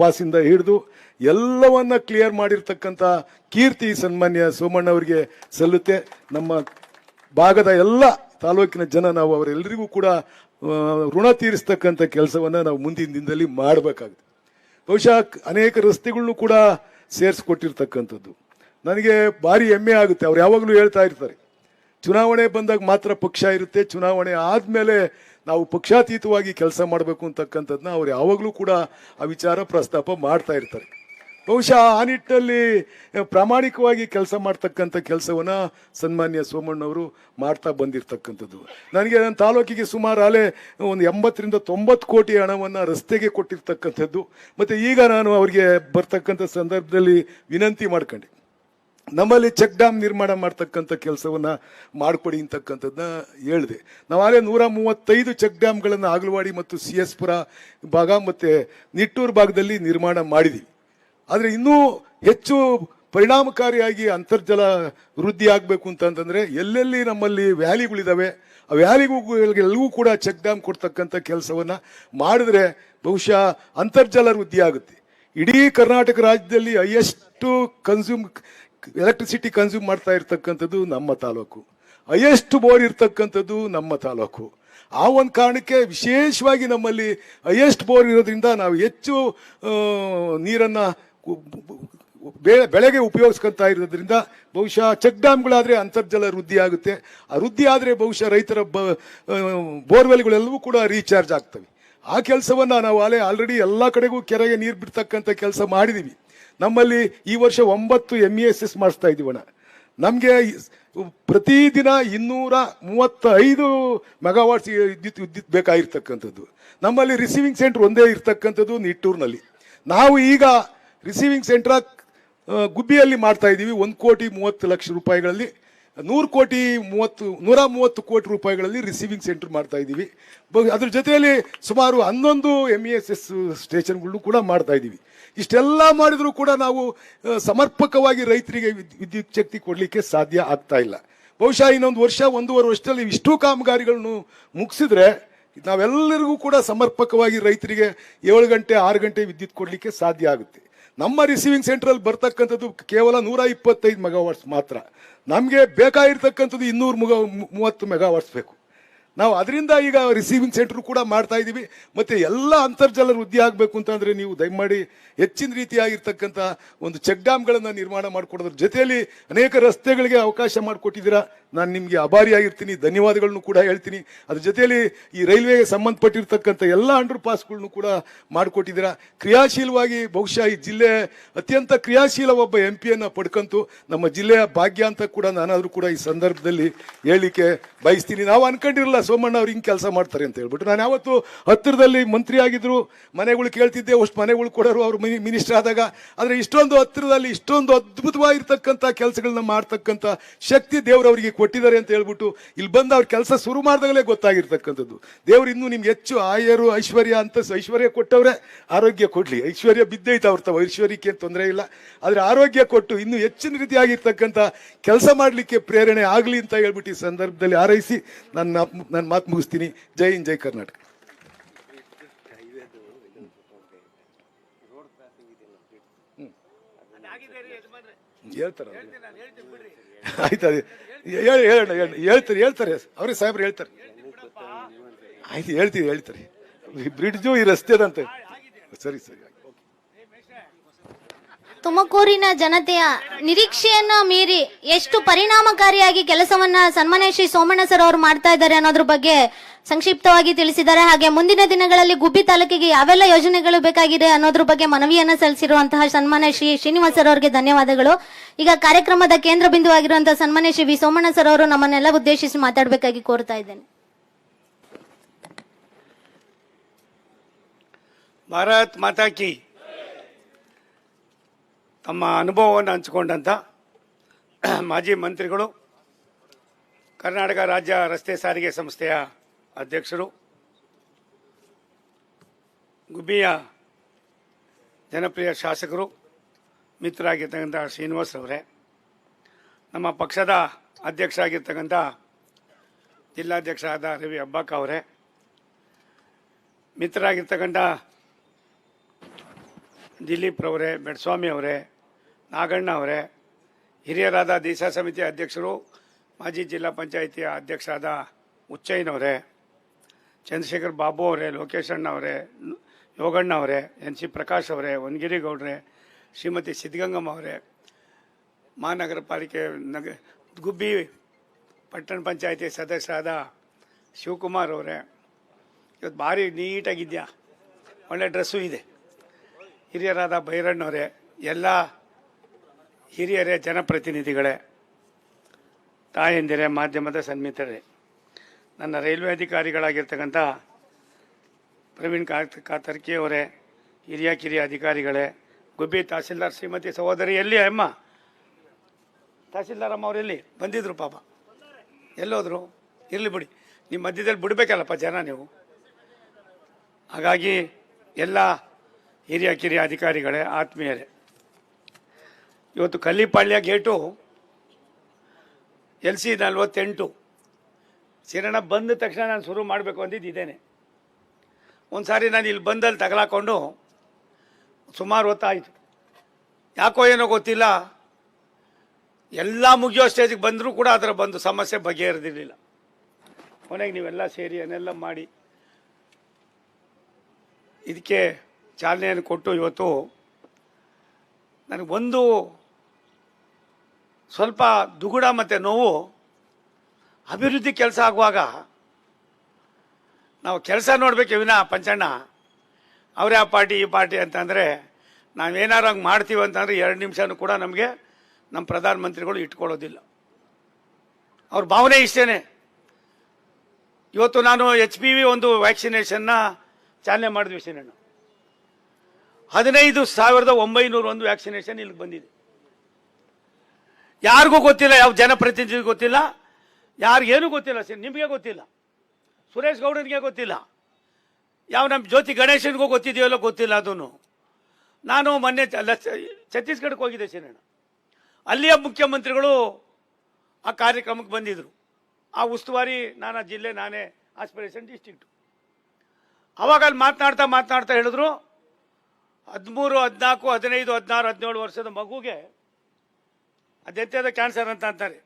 ಪಾಸಿಂದ ಹಿಡಿದು ಎಲ್ಲವನ್ನ ಕ್ಲಿಯರ್ ಮಾಡಿರ್ತಕ್ಕಂಥ ಕೀರ್ತಿ ಸನ್ಮಾನ್ಯ ಸೋಮಣ್ಣ ಅವರಿಗೆ ಸಲ್ಲುತ್ತೆ. ನಮ್ಮ ಭಾಗದ ಎಲ್ಲ ತಾಲೂಕಿನ ಜನ ನಾವು ಅವರೆಲ್ಲರಿಗೂ ಕೂಡ ಋಣ ತೀರಿಸ್ತಕ್ಕಂಥ ಕೆಲಸವನ್ನ ನಾವು ಮುಂದಿನ ದಿನದಲ್ಲಿ ಮಾಡಬೇಕಾಗುತ್ತೆ. ಬಹುಶಃ ಅನೇಕ ರಸ್ತೆಗಳನ್ನು ಕೂಡ ಸೇರಿಸ್ಕೊಟ್ಟಿರ್ತಕ್ಕಂಥದ್ದು ನನಗೆ ಭಾರಿ ಹೆಮ್ಮೆ ಆಗುತ್ತೆ. ಅವ್ರು ಯಾವಾಗಲೂ ಹೇಳ್ತಾ ಇರ್ತಾರೆ, ಚುನಾವಣೆ ಬಂದಾಗ ಮಾತ್ರ ಪಕ್ಷ ಇರುತ್ತೆ, ಚುನಾವಣೆ ಆದಮೇಲೆ ನಾವು ಪಕ್ಷಾತೀತವಾಗಿ ಕೆಲಸ ಮಾಡಬೇಕು ಅಂತಕ್ಕಂಥದ್ದನ್ನ ಅವ್ರು ಯಾವಾಗಲೂ ಕೂಡ ಆ ವಿಚಾರ ಪ್ರಸ್ತಾಪ ಮಾಡ್ತಾ ಇರ್ತಾರೆ. ಬಹುಶಃ ಆ ನಿಟ್ಟಿನಲ್ಲಿ ಪ್ರಾಮಾಣಿಕವಾಗಿ ಕೆಲಸ ಮಾಡ್ತಕ್ಕಂಥ ಕೆಲಸವನ್ನ ಸನ್ಮಾನ್ಯ ಸೋಮಣ್ಣವರು ಮಾಡ್ತಾ ಬಂದಿರತಕ್ಕಂಥದ್ದು. ನನಗೆ ನನ್ನ ತಾಲೂಕಿಗೆ ಸುಮಾರು ಅಲೆ ಒಂದು 80ರಿಂದ 90 ಕೋಟಿ ಹಣವನ್ನು ರಸ್ತೆಗೆ ಕೊಟ್ಟಿರ್ತಕ್ಕಂಥದ್ದು. ಮತ್ತು ಈಗ ನಾನು ಅವರಿಗೆ ಬರ್ತಕ್ಕಂಥ ಸಂದರ್ಭದಲ್ಲಿ ವಿನಂತಿ ಮಾಡ್ಕೊಂಡೆ, ನಮ್ಮಲ್ಲಿ ಚೆಕ್ ಡ್ಯಾಮ್ ನಿರ್ಮಾಣ ಮಾಡ್ತಕ್ಕಂಥ ಕೆಲಸವನ್ನ ಮಾಡಿಕೊಡಿ ಅಂತಕ್ಕಂಥದ್ದನ್ನ ಹೇಳಿದೆ. ನಾವಾಗಲೇ 135 ಚೆಕ್ ಡ್ಯಾಮ್ಗಳನ್ನು ಆಗಲವಾಡಿ ಮತ್ತು CS ಪುರ ಭಾಗ ಮತ್ತು ನಿಟ್ಟೂರು ಭಾಗದಲ್ಲಿ ನಿರ್ಮಾಣ ಮಾಡಿದ್ದೀವಿ. ಆದರೆ ಇನ್ನೂ ಹೆಚ್ಚು ಪರಿಣಾಮಕಾರಿಯಾಗಿ ಅಂತರ್ಜಲ ವೃದ್ಧಿ ಆಗಬೇಕು ಅಂತಂದ್ರೆ ಎಲ್ಲೆಲ್ಲಿ ನಮ್ಮಲ್ಲಿ ವ್ಯಾಲಿಗಳಿದಾವೆ ಆ ವ್ಯಾಲಿಗಳಿಗೆಲ್ಲವೂ ಕೂಡ ಚೆಕ್ ಡ್ಯಾಮ್ ಕೊಡ್ತಕ್ಕಂಥ ಕೆಲಸವನ್ನ ಮಾಡಿದ್ರೆ ಬಹುಶಃ ಅಂತರ್ಜಲ ವೃದ್ಧಿ ಆಗುತ್ತೆ. ಇಡೀ ಕರ್ನಾಟಕ ರಾಜ್ಯದಲ್ಲಿ ಹೈಯೆಸ್ಟ್ ಎಲೆಕ್ಟ್ರಿಸಿಟಿ ಕನ್ಸ್ಯೂಮ್ ಮಾಡ್ತಾ ಇರ್ತಕ್ಕಂಥದ್ದು ನಮ್ಮ ತಾಲೂಕು, ಹೈಯೆಸ್ಟ್ ಬೋರ್ ಇರ್ತಕ್ಕಂಥದ್ದು ನಮ್ಮ ತಾಲೂಕು. ಆ ಒಂದು ಕಾರಣಕ್ಕೆ ವಿಶೇಷವಾಗಿ ನಮ್ಮಲ್ಲಿ ಹೈಯೆಸ್ಟ್ ಬೋರ್ ಇರೋದ್ರಿಂದ ನಾವು ಹೆಚ್ಚು ನೀರನ್ನು ಬೆಳೆಗೆ ಉಪಯೋಗಿಸ್ಕೊತಾ ಇರೋದ್ರಿಂದ ಬಹುಶಃ ಚೆಕ್ ಡ್ಯಾಮ್ಗಳಾದರೆ ಅಂತರ್ಜಲ ವೃದ್ಧಿ ಆಗುತ್ತೆ. ಆ ವೃದ್ಧಿ ಆದರೆ ಬಹುಶಃ ರೈತರ ಬೋರ್ವೆಲ್ಗಳೆಲ್ಲವೂ ಕೂಡ ರೀಚಾರ್ಜ್ ಆಗ್ತವೆ. ಆ ಕೆಲಸವನ್ನು ನಾವು ಆಲ್ರೆಡಿ ಎಲ್ಲ ಕಡೆಗೂ ಕೆರೆಗೆ ನೀರು ಬಿಡ್ತಕ್ಕಂಥ ಕೆಲಸ ಮಾಡಿದ್ದೀವಿ. ನಮ್ಮಲ್ಲಿ ಈ ವರ್ಷ 9 MESS ಮಾಡಿಸ್ತಾ ಇದ್ದೀವಣ್ಣ. ನಮಗೆ ಪ್ರತಿದಿನ 235 ಮೆಗಾವಾಟ್ಸ್ ವಿದ್ಯುತ್ ಬೇಕಾಗಿರ್ತಕ್ಕಂಥದ್ದು. ನಮ್ಮಲ್ಲಿ ರಿಸೀವಿಂಗ್ ಸೆಂಟರ್ ಒಂದೇ ಇರ್ತಕ್ಕಂಥದ್ದು ನಿಟ್ಟೂರಿನಲ್ಲಿ. ನಾವು ಈಗ ರಿಸೀವಿಂಗ್ ಸೆಂಟರ್ ಗುಬ್ಬಿಯಲ್ಲಿ ಮಾಡ್ತಾ ಇದ್ದೀವಿ. 1,30,30,00,000 ರೂಪಾಯಿಗಳಲ್ಲಿ 130 ಕೋಟಿ ರೂಪಾಯಿಗಳಲ್ಲಿ ರಿಸೀವಿಂಗ್ ಸೆಂಟರ್ ಮಾಡ್ತಾ ಇದ್ದೀವಿ. ಅದ್ರ ಜೊತೆಯಲ್ಲಿ ಸುಮಾರು 11 MESS ಸ್ಟೇಷನ್ಗಳನ್ನು ಕೂಡ ಮಾಡ್ತಾ ಇದ್ದೀವಿ. ಇಷ್ಟೆಲ್ಲ ಮಾಡಿದರೂ ಕೂಡ ನಾವು ಸಮರ್ಪಕವಾಗಿ ರೈತರಿಗೆ ವಿದ್ಯುತ್ ಶಕ್ತಿ ಕೊಡಲಿಕ್ಕೆ ಸಾಧ್ಯ ಆಗ್ತಾ ಇಲ್ಲ. ಬಹುಶಃ ಇನ್ನೊಂದು ವರ್ಷ, 1.5 ವರ್ಷದಲ್ಲಿ ಇಷ್ಟು ಕಾಮಗಾರಿಗಳನ್ನು ಮುಗಿಸಿದ್ರೆ ನಾವೆಲ್ಲರಿಗೂ ಕೂಡ ಸಮರ್ಪಕವಾಗಿ ರೈತರಿಗೆ 7 ಗಂಟೆ 6 ಗಂಟೆ ವಿದ್ಯುತ್ ಕೊಡಲಿಕ್ಕೆ ಸಾಧ್ಯ ಆಗುತ್ತೆ. ನಮ್ಮ ರಿಸೀವಿಂಗ್ ಸೆಂಟ್ರಲ್ಲಿ ಬರ್ತಕ್ಕಂಥದ್ದು ಕೇವಲ 125 ಮೆಗಾವಾಟ್ಸ್ ಮಾತ್ರ. ನಮಗೆ ಬೇಕಾಗಿರ್ತಕ್ಕಂಥದ್ದು 230 ಮೆಗಾವಾಟ್ಸ್ ಬೇಕು. ನಾವು ಅದರಿಂದ ಈಗ ರಿಸೀವಿಂಗ್ ಸೆಂಟರ್ ಕೂಡ ಮಾಡ್ತಾ ಇದ್ದೀವಿ. ಮತ್ತೆ ಎಲ್ಲ ಅಂತರ್ಜಲ ವೃದ್ಧಿ ಆಗಬೇಕು ಅಂತಂದ್ರೆ ನೀವು ದಯಮಾಡಿ ಹೆಚ್ಚಿನ ರೀತಿಯಾಗಿರ್ತಕ್ಕಂಥ ಒಂದು ಚೆಕ್ ಡ್ಯಾಮ್ಗಳನ್ನು ನಿರ್ಮಾಣ ಮಾಡಿಕೊಡೋದ್ರ ಜೊತೆಯಲ್ಲಿ ಅನೇಕ ರಸ್ತೆಗಳಿಗೆ ಅವಕಾಶ ಮಾಡಿಕೊಟ್ಟಿದ್ದೀರಾ. ನಾನು ನಿಮಗೆ ಆಭಾರಿಯಾಗಿರ್ತೀನಿ, ಧನ್ಯವಾದಗಳನ್ನು ಕೂಡ ಹೇಳ್ತೀನಿ. ಅದ್ರ ಜೊತೆಯಲ್ಲಿ ಈ ರೈಲ್ವೆಗೆ ಸಂಬಂಧಪಟ್ಟಿರ್ತಕ್ಕಂಥ ಎಲ್ಲ ಅಂಡರ್ ಪಾಸ್ಗಳನ್ನು ಕೂಡ ಮಾಡಿಕೊಟ್ಟಿದ್ದೀರಾ. ಕ್ರಿಯಾಶೀಲವಾಗಿ ಬಹುಶಃ ಈ ಜಿಲ್ಲೆ ಅತ್ಯಂತ ಕ್ರಿಯಾಶೀಲ ಒಬ್ಬ MP ಪಡ್ಕಂತು ನಮ್ಮ ಜಿಲ್ಲೆಯ ಭಾಗ್ಯ ಅಂತ ಕೂಡ ನಾನಾದರೂ ಕೂಡ ಈ ಸಂದರ್ಭದಲ್ಲಿ ಹೇಳಲಿಕ್ಕೆ ಬಯಸ್ತೀನಿ. ನಾವು ಅನ್ಕೊಂಡಿರಲ್ಲ ಸೋಮಣ್ಣ ಅವ್ರು ಹಿಂಗೆ ಕೆಲಸ ಮಾಡ್ತಾರೆ ಅಂತ ಹೇಳ್ಬಿಟ್ಟು. ನಾನು ಯಾವತ್ತು ಹತ್ತಿರದಲ್ಲಿ ಮಂತ್ರಿ ಆಗಿದ್ರು, ಮನೆಗಳು ಕೇಳ್ತಿದ್ದೆ, ಅಷ್ಟು ಮನೆಗಳು ಕೊಡೋರು ಅವರು ಮಿನಿಸ್ಟರ್ ಆದಾಗ. ಆದರೆ ಇಷ್ಟೊಂದು ಹತ್ತಿರದಲ್ಲಿ ಇಷ್ಟೊಂದು ಅದ್ಭುತವಾಗಿರ್ತಕ್ಕಂಥ ಕೆಲಸಗಳನ್ನ ಮಾಡ್ತಕ್ಕಂಥ ಶಕ್ತಿ ದೇವರವರಿಗೆ ಕೊಟ್ಟಿದ್ದಾರೆ ಅಂತ ಹೇಳ್ಬಿಟ್ಟು ಇಲ್ಲಿ ಬಂದು ಅವ್ರ ಕೆಲಸ ಶುರು ಮಾಡಿದಾಗಲೇ ಗೊತ್ತಾಗಿರ್ತಕ್ಕಂಥದ್ದು. ದೇವರು ಇನ್ನೂ ನಿಮ್ಗೆ ಹೆಚ್ಚು ಆಯರು ಐಶ್ವರ್ಯ ಅಂತ ಐಶ್ವರ್ಯ ಕೊಟ್ಟವ್ರೆ, ಆರೋಗ್ಯ ಕೊಡ್ಲಿ. ಐಶ್ವರ್ಯ ಬಿದ್ದೈತೆ ಅವ್ರ ತಾವು, ಐಶ್ವರ್ಯಕ್ಕೆ ಏನು ತೊಂದರೆ ಇಲ್ಲ, ಆದರೆ ಆರೋಗ್ಯ ಕೊಟ್ಟು ಇನ್ನೂ ಹೆಚ್ಚಿನ ರೀತಿಯಾಗಿರ್ತಕ್ಕಂಥ ಕೆಲಸ ಮಾಡಲಿಕ್ಕೆ ಪ್ರೇರಣೆ ಆಗಲಿ ಅಂತ ಹೇಳ್ಬಿಟ್ಟು ಈ ಸಂದರ್ಭದಲ್ಲಿ ಹಾರೈಸಿ ನನ್ನ ಮಾತು ಮುಗಿಸ್ತೀನಿ. ಜೈ ಹಿಂದ್, ಜೈ ಕರ್ನಾಟಕ. ಹೇಳ್ತಾರೆ ಆಯ್ತು, ಅದೇ ಹೇಳ್ತಾರೆ ಅವ್ರಿಗೆ ಸಾಹೇಬ್ರು ಹೇಳ್ತಾರೆ. ಆಯ್ತು ಹೇಳ್ತಾರೆ. ಬ್ರಿಡ್ಜು ಈ ರಸ್ತೆದಂತೆ. ಸರಿ. ತುಮಕೂರಿನ ಜನತೆಯ ನಿರೀಕ್ಷೆಯನ್ನ ಮೀರಿ ಎಷ್ಟು ಪರಿಣಾಮಕಾರಿಯಾಗಿ ಕೆಲಸವನ್ನ ಸನ್ಮಾನ್ಯ ಶ್ರೀ ಸೋಮಣ್ಣ ಸರ್ ಅವರು ಮಾಡ್ತಾ ಇದ್ದಾರೆ ಅನ್ನೋದ್ರ ಬಗ್ಗೆ ಸಂಕ್ಷಿಪ್ತವಾಗಿ ತಿಳಿಸಿದ್ದಾರೆ. ಹಾಗೆ ಮುಂದಿನ ದಿನಗಳಲ್ಲಿ ಗುಬ್ಬಿ ತಾಲೂಕಿಗೆ ಯಾವೆಲ್ಲ ಯೋಜನೆಗಳು ಬೇಕಾಗಿದೆ ಅನ್ನೋದ್ರ ಬಗ್ಗೆ ಮನವಿಯನ್ನ ಸಲ್ಲಿಸಿರುವಂತಹ ಸನ್ಮಾನ್ಯ ಶ್ರೀ ಶ್ರೀನಿವಾಸ್ ಸರ್ ಅವರಿಗೆ ಧನ್ಯವಾದಗಳು. ಈಗ ಕಾರ್ಯಕ್ರಮದ ಕೇಂದ್ರ ಬಿಂದುವಾಗಿರುವಂತಹ ಸನ್ಮಾನ್ಯ ಶ್ರೀ ವಿ ಸೋಮಣ್ಣ ಸರ್ ಅವರು ನಮ್ಮನ್ನೆಲ್ಲ ಉದ್ದೇಶಿಸಿ ಮಾತಾಡಬೇಕಾಗಿ ಕೋರ್ತಾ ಇದ್ದೇನೆ. ಭಾರತ್ ಮಾತಾ ಕಿ. ತಮ್ಮ ಅನುಭವವನ್ನು ಹಂಚಿಕೊಂಡಂಥ ಮಾಜಿ ಮಂತ್ರಿಗಳು, ಕರ್ನಾಟಕ ರಾಜ್ಯ ರಸ್ತೆ ಸಾರಿಗೆ ಸಂಸ್ಥೆಯ ಅಧ್ಯಕ್ಷರು, ಗುಬ್ಬಿಯ ಜನಪ್ರಿಯ ಶಾಸಕರು, ಮಿತ್ರರಾಗಿರ್ತಕ್ಕಂಥ ಶ್ರೀನಿವಾಸ್ ಅವರೇ, ನಮ್ಮ ಪಕ್ಷದ ಅಧ್ಯಕ್ಷ ಆಗಿರ್ತಕ್ಕಂಥ ಜಿಲ್ಲಾಧ್ಯಕ್ಷರಾದ ರವಿ ಅಬ್ಬಾಕ್ ಅವರೇ, ಮಿತ್ರರಾಗಿರ್ತಕ್ಕಂಥ ದಿಲೀಪ್ ರವರೇ, ಬೆಡ್ಸ್ವಾಮಿ ಅವರೇ, ನಾಗಣ್ಣ ಅವರೇ, ಹಿರಿಯರಾದ ದಿಶಾ ಸಮಿತಿ ಅಧ್ಯಕ್ಷರು, ಮಾಜಿ ಜಿಲ್ಲಾ ಪಂಚಾಯಿತಿಯ ಅಧ್ಯಕ್ಷರಾದ ಉಚ್ಚಯ್ಯನವರೇ, ಚಂದ್ರಶೇಖರ್ ಬಾಬು ಅವರೇ, ಲೋಕೇಶ್ ಅಣ್ಣ ಅವರೇ, ಯೋಗಣ್ಣ ಅವರೇ, NC ಪ್ರಕಾಶ್ ಅವರೇ, ವನಗಿರಿ ಗೌಡ್ರೆ, ಶ್ರೀಮತಿ ಸಿದ್ಧಗಂಗಮ್ಮ ಅವರೇ, ಮಹಾನಗರ ಪಾಲಿಕೆ ಗುಬ್ಬಿ ಪಟ್ಟಣ ಪಂಚಾಯಿತಿ ಸದಸ್ಯರಾದ ಶಿವಕುಮಾರ್ ಅವರೇ, ಇವತ್ತು ಭಾರಿ ನೀಟಾಗಿದೆಯಾ, ಒಳ್ಳೆ ಡ್ರೆಸ್ಸು ಇದೆ. ಹಿರಿಯರಾದ ಭೈರಣ್ಣವರೇ, ಎಲ್ಲ ಹಿರಿಯರೇ, ಜನಪ್ರತಿನಿಧಿಗಳೇ, ತಾಯಂದಿರೇ, ಮಾಧ್ಯಮದ ಸನ್ಮಿತರೇ, ನನ್ನ ರೈಲ್ವೆ ಅಧಿಕಾರಿಗಳಾಗಿರ್ತಕ್ಕಂಥ ಪ್ರವೀಣ್ ಕಾತರ್ಕಿ ಅವರೇ, ಕಿರಿಯ ಅಧಿಕಾರಿಗಳೇ, ಗುಬ್ಬಿ ತಹಸೀಲ್ದಾರ್ ಶ್ರೀಮತಿ ಸಹೋದರಿ, ಎಲ್ಲಿ ಅಮ್ಮ ತಹಸೀಲ್ದಾರ್ ಅಮ್ಮ ಅವರೆಲ್ಲಿ ಬಂದಿದ್ರು? ಪಾಪ ಎಲ್ಲೋದ್ರು? ಇರಲಿ ಬಿಡಿ, ನಿಮ್ಮ ಮಧ್ಯದಲ್ಲಿ ಬಿಡಬೇಕಲ್ಲಪ್ಪ ಜನ ನೀವು. ಹಾಗಾಗಿ ಎಲ್ಲ ಕಿರಿಯ ಅಧಿಕಾರಿಗಳೇ, ಆತ್ಮೀಯರೇ, ಇವತ್ತು ಕಲ್ಲಿಪಾಳ್ಯ ಗೇಟು LC 48 ಸಿರಣ ಬಂದ ತಕ್ಷಣ ನಾನು ಶುರು ಮಾಡಬೇಕು ಅಂದಿದ್ದು ಇದೇನೆ. ಒಂದು ಸಾರಿ ನಾನು ಇಲ್ಲಿ ಬಂದಲ್ಲಿ ತಗಲಾಕೊಂಡು ಸುಮಾರು ಹೊತ್ತಾಯಿತು. ಯಾಕೋ ಏನೋ ಗೊತ್ತಿಲ್ಲ, ಎಲ್ಲ ಮುಗಿಯೋ ಸ್ಟೇಜಿಗೆ ಬಂದರೂ ಕೂಡ ಅದರ ಬಂದು ಸಮಸ್ಯೆ ಬಗೆಹರಿದಿರಲಿಲ್ಲ. ಕೊನೆಗೆ ನೀವೆಲ್ಲ ಸೇರಿ ಅದನ್ನೆಲ್ಲ ಮಾಡಿ ಇದಕ್ಕೆ ಚಾಲನೆಯನ್ನು ಕೊಟ್ಟು ಇವತ್ತು ನನಗೊಂದು ಸ್ವಲ್ಪ ದುಗುಡ ಮತ್ತು ನೋವು. ಅಭಿವೃದ್ಧಿ ಕೆಲಸ ಆಗುವಾಗ ನಾವು ಕೆಲಸ ನೋಡಬೇಕು ವಿನಃ ಪಂಚಣ್ಣ ಅವರೇ ಆ ಪಾರ್ಟಿ ಈ ಪಾರ್ಟಿ ಅಂತಂದರೆ ನಾವೇನಾರು ಹಂಗೆ ಮಾಡ್ತೀವಿ ಅಂತಂದರೆ 2 ನಿಮಿಷನೂ ಕೂಡ ನಮಗೆ ನಮ್ಮ ಪ್ರಧಾನಮಂತ್ರಿಗಳು ಇಟ್ಕೊಳ್ಳೋದಿಲ್ಲ. ಅವ್ರ ಭಾವನೆ ಇಷ್ಟೇ. ಇವತ್ತು ನಾನು HPV ಒಂದು ವ್ಯಾಕ್ಸಿನೇಷನ್ನ ಚಾಲನೆ ಮಾಡಿದ್ವಿ ಶ್ರೀನಣ್ಣ. 15,901 ವ್ಯಾಕ್ಸಿನೇಷನ್ ಇಲ್ಲಿಗೆ ಬಂದಿದೆ. ಯಾರಿಗೂ ಗೊತ್ತಿಲ್ಲ, ಯಾವ ಜನಪ್ರತಿನಿಧಿಗೂ ಗೊತ್ತಿಲ್ಲ, ಯಾರಿಗೇನು ಗೊತ್ತಿಲ್ಲ ಸರ್. ನಿಮಗೆ ಗೊತ್ತಿಲ್ಲ, ಸುರೇಶ್ ಗೌಡನಿಗೆ ಗೊತ್ತಿಲ್ಲ, ಯಾವ ನಮ್ಮ ಜ್ಯೋತಿ ಗಣೇಶನಿಗೂ ಗೊತ್ತಿದೆಯಲ್ಲ ಗೊತ್ತಿಲ್ಲ. ಅದನ್ನು ನಾನು ಮೊನ್ನೆ ಛತ್ತೀಸ್ಗಢಕ್ಕೆ ಹೋಗಿದ್ದೆ ಸರ್. ಅಲ್ಲಿಯ ಮುಖ್ಯಮಂತ್ರಿಗಳು ಆ ಕಾರ್ಯಕ್ರಮಕ್ಕೆ ಬಂದಿದ್ದರು. ಆ ಉಸ್ತುವಾರಿ ನಾನು ಆ ಜಿಲ್ಲೆ, ನಾನೇ ಆಸ್ಪಿರೇಷನ್ ಡಿಸ್ಟ್ರಿಕ್ಟು. ಅವಾಗ ಅಲ್ಲಿ ಮಾತನಾಡ್ತಾ ಹೇಳಿದ್ರು 13, 14, 15, 16, 17 ವರ್ಷದ ಮಗುಗೆ ಅದೆಂತದ ಕ್ಯಾನ್ಸರ್ ಅಂತ ಅಂತಾರೆ,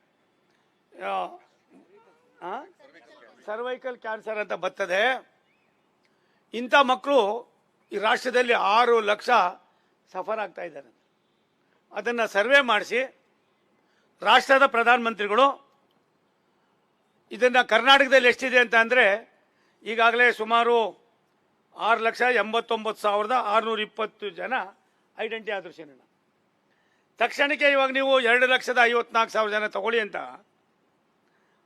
ಸರ್ವೈಕಲ್ ಕ್ಯಾನ್ಸರ್ ಅಂತ ಬರ್ತದೆ. ಇಂಥ ಮಕ್ಕಳು ಈ ರಾಷ್ಟ್ರದಲ್ಲಿ 6 ಲಕ್ಷ ಸಫರ್ ಆಗ್ತಾ ಇದ್ದಾರೆ. ಅದನ್ನು ಸರ್ವೆ ಮಾಡಿಸಿ ರಾಷ್ಟ್ರದ ಪ್ರಧಾನಮಂತ್ರಿಗಳು ಇದನ್ನು ಕರ್ನಾಟಕದಲ್ಲಿ ಎಷ್ಟಿದೆ ಅಂತ ಅಂದರೆ ಈಗಾಗಲೇ ಸುಮಾರು 6,89,620 ಜನ ಐಡೆಂಟಿ ಆದರು ಸರ್. ತಕ್ಷಣಕ್ಕೆ ಇವಾಗ ನೀವು 2,54,000 ಜನ ತಗೊಳ್ಳಿ ಅಂತ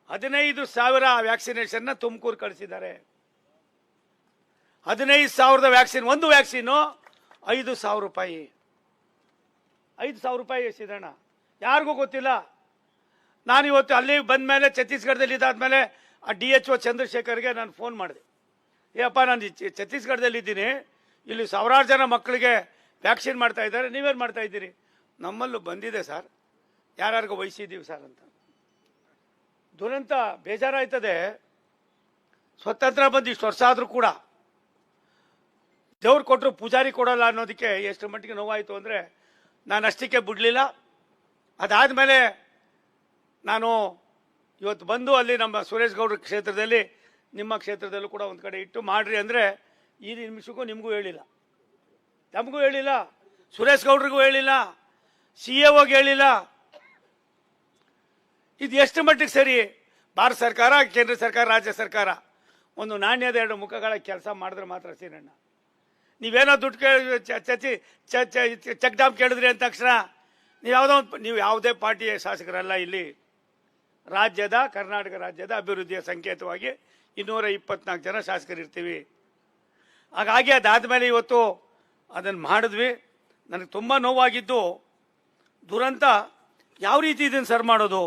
15,000 ವ್ಯಾಕ್ಸಿನೇಷನ್ನ ತುಮಕೂರು ಕಳಿಸಿದ್ದಾರೆ. 15,000 ವ್ಯಾಕ್ಸಿನ್, ಒಂದು ವ್ಯಾಕ್ಸಿನು 5,000 ರೂಪಾಯಿ. 5,000 ರೂಪಾಯಿ ಎಷ್ಟಿದಣ್ಣ, ಯಾರಿಗೂ ಗೊತ್ತಿಲ್ಲ. ನಾನು ಇವತ್ತು ಅಲ್ಲಿ ಬಂದ ಮೇಲೆ ಛತ್ತೀಸ್ಗಢದಲ್ಲಿ ಇದಾದ್ಮೇಲೆ ಆ DHO ಚಂದ್ರಶೇಖರ್ಗೆ ನಾನು ಫೋನ್ ಮಾಡಿದೆ. ಏಪ್ಪ, ನಾನು ಛತ್ತೀಸ್ಗಢದಲ್ಲಿದ್ದೀನಿ, ಇಲ್ಲಿ ಸಾವಿರಾರು ಜನ ಮಕ್ಕಳಿಗೆ ವ್ಯಾಕ್ಸಿನ್ ಮಾಡ್ತಾ ಇದ್ದಾರೆ, ನೀವೇನು ಮಾಡ್ತಾ ಇದ್ದೀರಿ? ನಮ್ಮಲ್ಲೂ ಬಂದಿದೆ ಸರ್, ಯಾರ್ಯಾರಿಗೂ ವಹಿಸಿದ್ದೀವಿ ಸರ್ ಅಂತ. ದುರಂತ ಬೇಜಾರಾಯ್ತದೆ. ಸ್ವತಂತ್ರ ಬಂದು ಇಷ್ಟು ವರ್ಷ ಆದರೂ ಕೂಡ ದೇವ್ರು ಕೊಟ್ಟರು ಪೂಜಾರಿ ಕೊಡೋಲ್ಲ ಅನ್ನೋದಕ್ಕೆ ಎಷ್ಟು ಮಟ್ಟಿಗೆ ನೋವಾಯಿತು ಅಂದರೆ ನಾನು ಅಷ್ಟಕ್ಕೆ ಬಿಡಲಿಲ್ಲ. ಅದಾದಮೇಲೆ ನಾನು ಇವತ್ತು ಬಂದು ಅಲ್ಲಿ ನಮ್ಮ ಸುರೇಶ್ ಗೌಡ್ರ ಕ್ಷೇತ್ರದಲ್ಲಿ, ನಿಮ್ಮ ಕ್ಷೇತ್ರದಲ್ಲೂ ಕೂಡ ಒಂದು ಕಡೆ ಇಟ್ಟು ಮಾಡ್ರಿ ಅಂದರೆ ಈ ನಿಮಿಷಕ್ಕೂ ನಿಮಗೂ ಹೇಳಿಲ್ಲ, ನಮಗೂ ಹೇಳಿಲ್ಲ, ಸುರೇಶ್ ಗೌಡ್ರಿಗೂ ಹೇಳಿಲ್ಲ, CAOಗೆ ಹೇಳಿಲ್ಲ. ಇದು ಎಷ್ಟು ಮಟ್ಟಿಗೆ ಸರಿ? ಭಾರತ ಸರ್ಕಾರ, ಕೇಂದ್ರ ಸರ್ಕಾರ, ರಾಜ್ಯ ಸರ್ಕಾರ ಒಂದು ನಾಣ್ಯದ 2 ಮುಖಗಳ ಕೆಲಸ ಮಾಡಿದ್ರೆ ಮಾತ್ರ ಸೀನಣ್ಣ. ನೀವೇನೋ ದುಡ್ಡು ಚೆಕ್ ಡ್ಯಾಮ್ ಕೇಳಿದ್ರಿ ಅಂದ ತಕ್ಷಣ ನೀವು ಯಾವುದೇ ಪಾರ್ಟಿಯ ಶಾಸಕರಲ್ಲ. ಇಲ್ಲಿ ರಾಜ್ಯದ, ಕರ್ನಾಟಕ ರಾಜ್ಯದ ಅಭಿವೃದ್ಧಿಯ ಸಂಕೇತವಾಗಿ 224 ಜನ ಶಾಸಕರಿರ್ತೀವಿ. ಹಾಗಾಗಿ ಅದಾದಮೇಲೆ ಇವತ್ತು ಅದನ್ನು ಮಾಡಿದ್ವಿ. ನನಗೆ ತುಂಬ ನೋವಾಗಿದ್ದು ದುರಂತ ಯಾವ ರೀತಿ ಇದನ್ನು ಸರ್ ಮಾಡೋದು.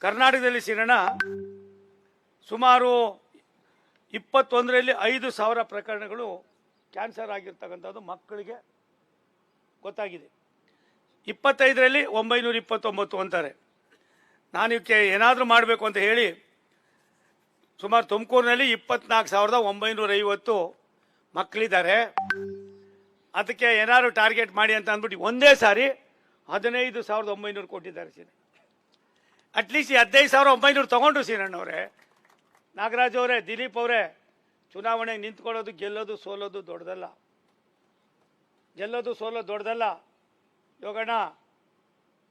ಕರ್ನಾಟಕದಲ್ಲಿ ಸಿರಣ ಸುಮಾರು 21ರಲ್ಲಿ 5,000 ಪ್ರಕರಣಗಳು ಕ್ಯಾನ್ಸರ್ ಆಗಿರ್ತಕ್ಕಂಥದ್ದು ಮಕ್ಕಳಿಗೆ ಗೊತ್ತಾಗಿದೆ. 25ರಲ್ಲಿ 929 ಅಂತಾರೆ. ನಾನು ಇವಕ್ಕೆ ಏನಾದರೂ ಮಾಡಬೇಕು ಅಂತ ಹೇಳಿ ಸುಮಾರು ತುಮಕೂರಿನಲ್ಲಿ 24,950 ಮಕ್ಕಳಿದ್ದಾರೆ. ಅದಕ್ಕೆ ಏನಾದ್ರು ಟಾರ್ಗೆಟ್ ಮಾಡಿ ಅಂತ ಅಂದ್ಬಿಟ್ಟು ಒಂದೇ ಸಾರಿ 15,900 ಕೊಟ್ಟಿದ್ದಾರೆ ಸೀನ. ಅಟ್ಲೀಸ್ಟ್ 15,900 ತಗೊಂಡ್ರು ಸೀನಣ್ಣವರೇ, ನಾಗರಾಜ್ ಅವರೇ, ದಿಲೀಪ್ ಅವರೇ. ಚುನಾವಣೆಗೆ ನಿಂತ್ಕೊಳ್ಳೋದು, ಗೆಲ್ಲೋದು ಸೋಲೋದು ದೊಡ್ಡದಲ್ಲ, ಗೆಲ್ಲೋದು ಸೋಲೋದು ದೊಡ್ಡದಲ್ಲ. ಯೋಗಣ್ಣ,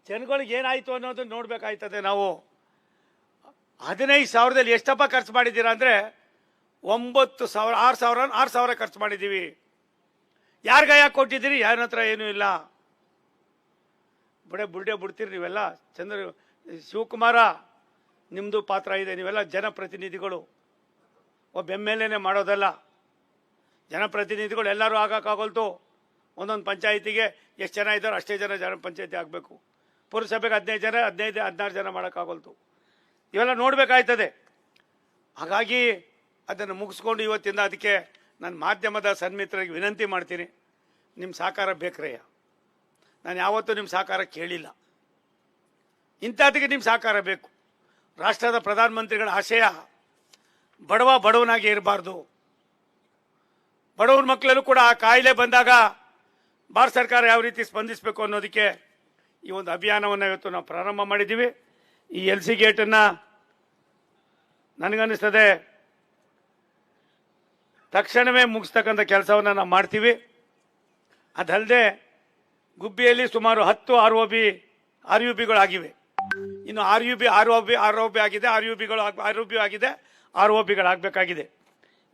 ಜನಗಳಿಗೆ ಏನಾಯಿತು ಅನ್ನೋದು ನೋಡ್ಬೇಕಾಯ್ತದೆ ನಾವು. 15,000ದಲ್ಲಿ ಎಷ್ಟಪ್ಪ ಖರ್ಚು ಮಾಡಿದ್ದೀರಾ ಅಂದರೆ 9,000, 6,000 ಖರ್ಚು ಮಾಡಿದ್ದೀವಿ. ಯಾರಿಗ ಯಾಕೆ ಕೊಟ್ಟಿದ್ದೀರಿ? ಯಾರ ಹತ್ರ ಏನೂ ಇಲ್ಲ. ಬುಡ್ಡೆ ಬಿಡ್ತೀರಿ ನೀವೆಲ್ಲ. ಶಿವಕುಮಾರ, ನಿಮ್ಮದು ಪಾತ್ರ ಇದೆ. ನೀವೆಲ್ಲ ಜನಪ್ರತಿನಿಧಿಗಳು, ಒಬ್ಬ MLAನೇ ಮಾಡೋದಲ್ಲ. ಜನಪ್ರತಿನಿಧಿಗಳು ಎಲ್ಲರೂ ಆಗೋಕ್ಕಾಗೋಲ್ತು. ಒಂದೊಂದು ಪಂಚಾಯಿತಿಗೆ ಎಷ್ಟು ಜನ ಇದ್ದಾರೋ ಅಷ್ಟೇ ಜನ ಪಂಚಾಯಿತಿ ಆಗಬೇಕು. ಪುರಸಭೆಗೆ 15 ಜನ, 16 ಜನ ಮಾಡೋಕ್ಕಾಗೋಲ್ತು. ಇವೆಲ್ಲ ನೋಡಬೇಕಾಯ್ತದೆ. ಹಾಗಾಗಿ ಅದನ್ನು ಮುಗಿಸ್ಕೊಂಡು ಇವತ್ತಿಂದ ಅದಕ್ಕೆ ನಾನು ಮಾಧ್ಯಮದ ಸನ್ಮಿತ್ರರಿಗೆ ವಿನಂತಿ ಮಾಡ್ತೀನಿ, ನಿಮ್ಮ ಸಹಕಾರ ಬೇಕ್ರಯ್ಯ. ನಾನು ಯಾವತ್ತೂ ನಿಮ್ಮ ಸಹಕಾರ ಕೇಳಿಲ್ಲ, ಇಂಥದಕ್ಕೆ ನಿಮ್ಮ ಸಹಕಾರ ಬೇಕು. ರಾಷ್ಟ್ರದ ಪ್ರಧಾನಮಂತ್ರಿಗಳ ಆಶಯ ಬಡವನಾಗಿ ಇರಬಾರ್ದು. ಬಡವರ ಮಕ್ಕಳಲ್ಲೂ ಕೂಡ ಆ ಕಾಯಿಲೆ ಬಂದಾಗ ಭಾರತ ಸರ್ಕಾರ ಯಾವ ರೀತಿ ಸ್ಪಂದಿಸಬೇಕು ಅನ್ನೋದಕ್ಕೆ ಈ ಒಂದು ಅಭಿಯಾನವನ್ನು ಇವತ್ತು ನಾವು ಪ್ರಾರಂಭ ಮಾಡಿದ್ದೀವಿ. ಈ LC ಗೇಟನ್ನು ನನಗನ್ನಿಸ್ತದೆ ತಕ್ಷಣವೇ ಮುಗಿಸ್ತಕ್ಕಂಥ ಕೆಲಸವನ್ನು ನಾವು ಮಾಡ್ತೀವಿ. ಅದಲ್ಲದೆ ಗುಬ್ಬಿಯಲ್ಲಿ ಸುಮಾರು 10 RUBಗಳಾಗಿವೆ. ಇನ್ನು RUB ಆಗಿದೆ, RUB ಆಗಿದೆ, ROBಗಳಾಗಬೇಕಾಗಿದೆ.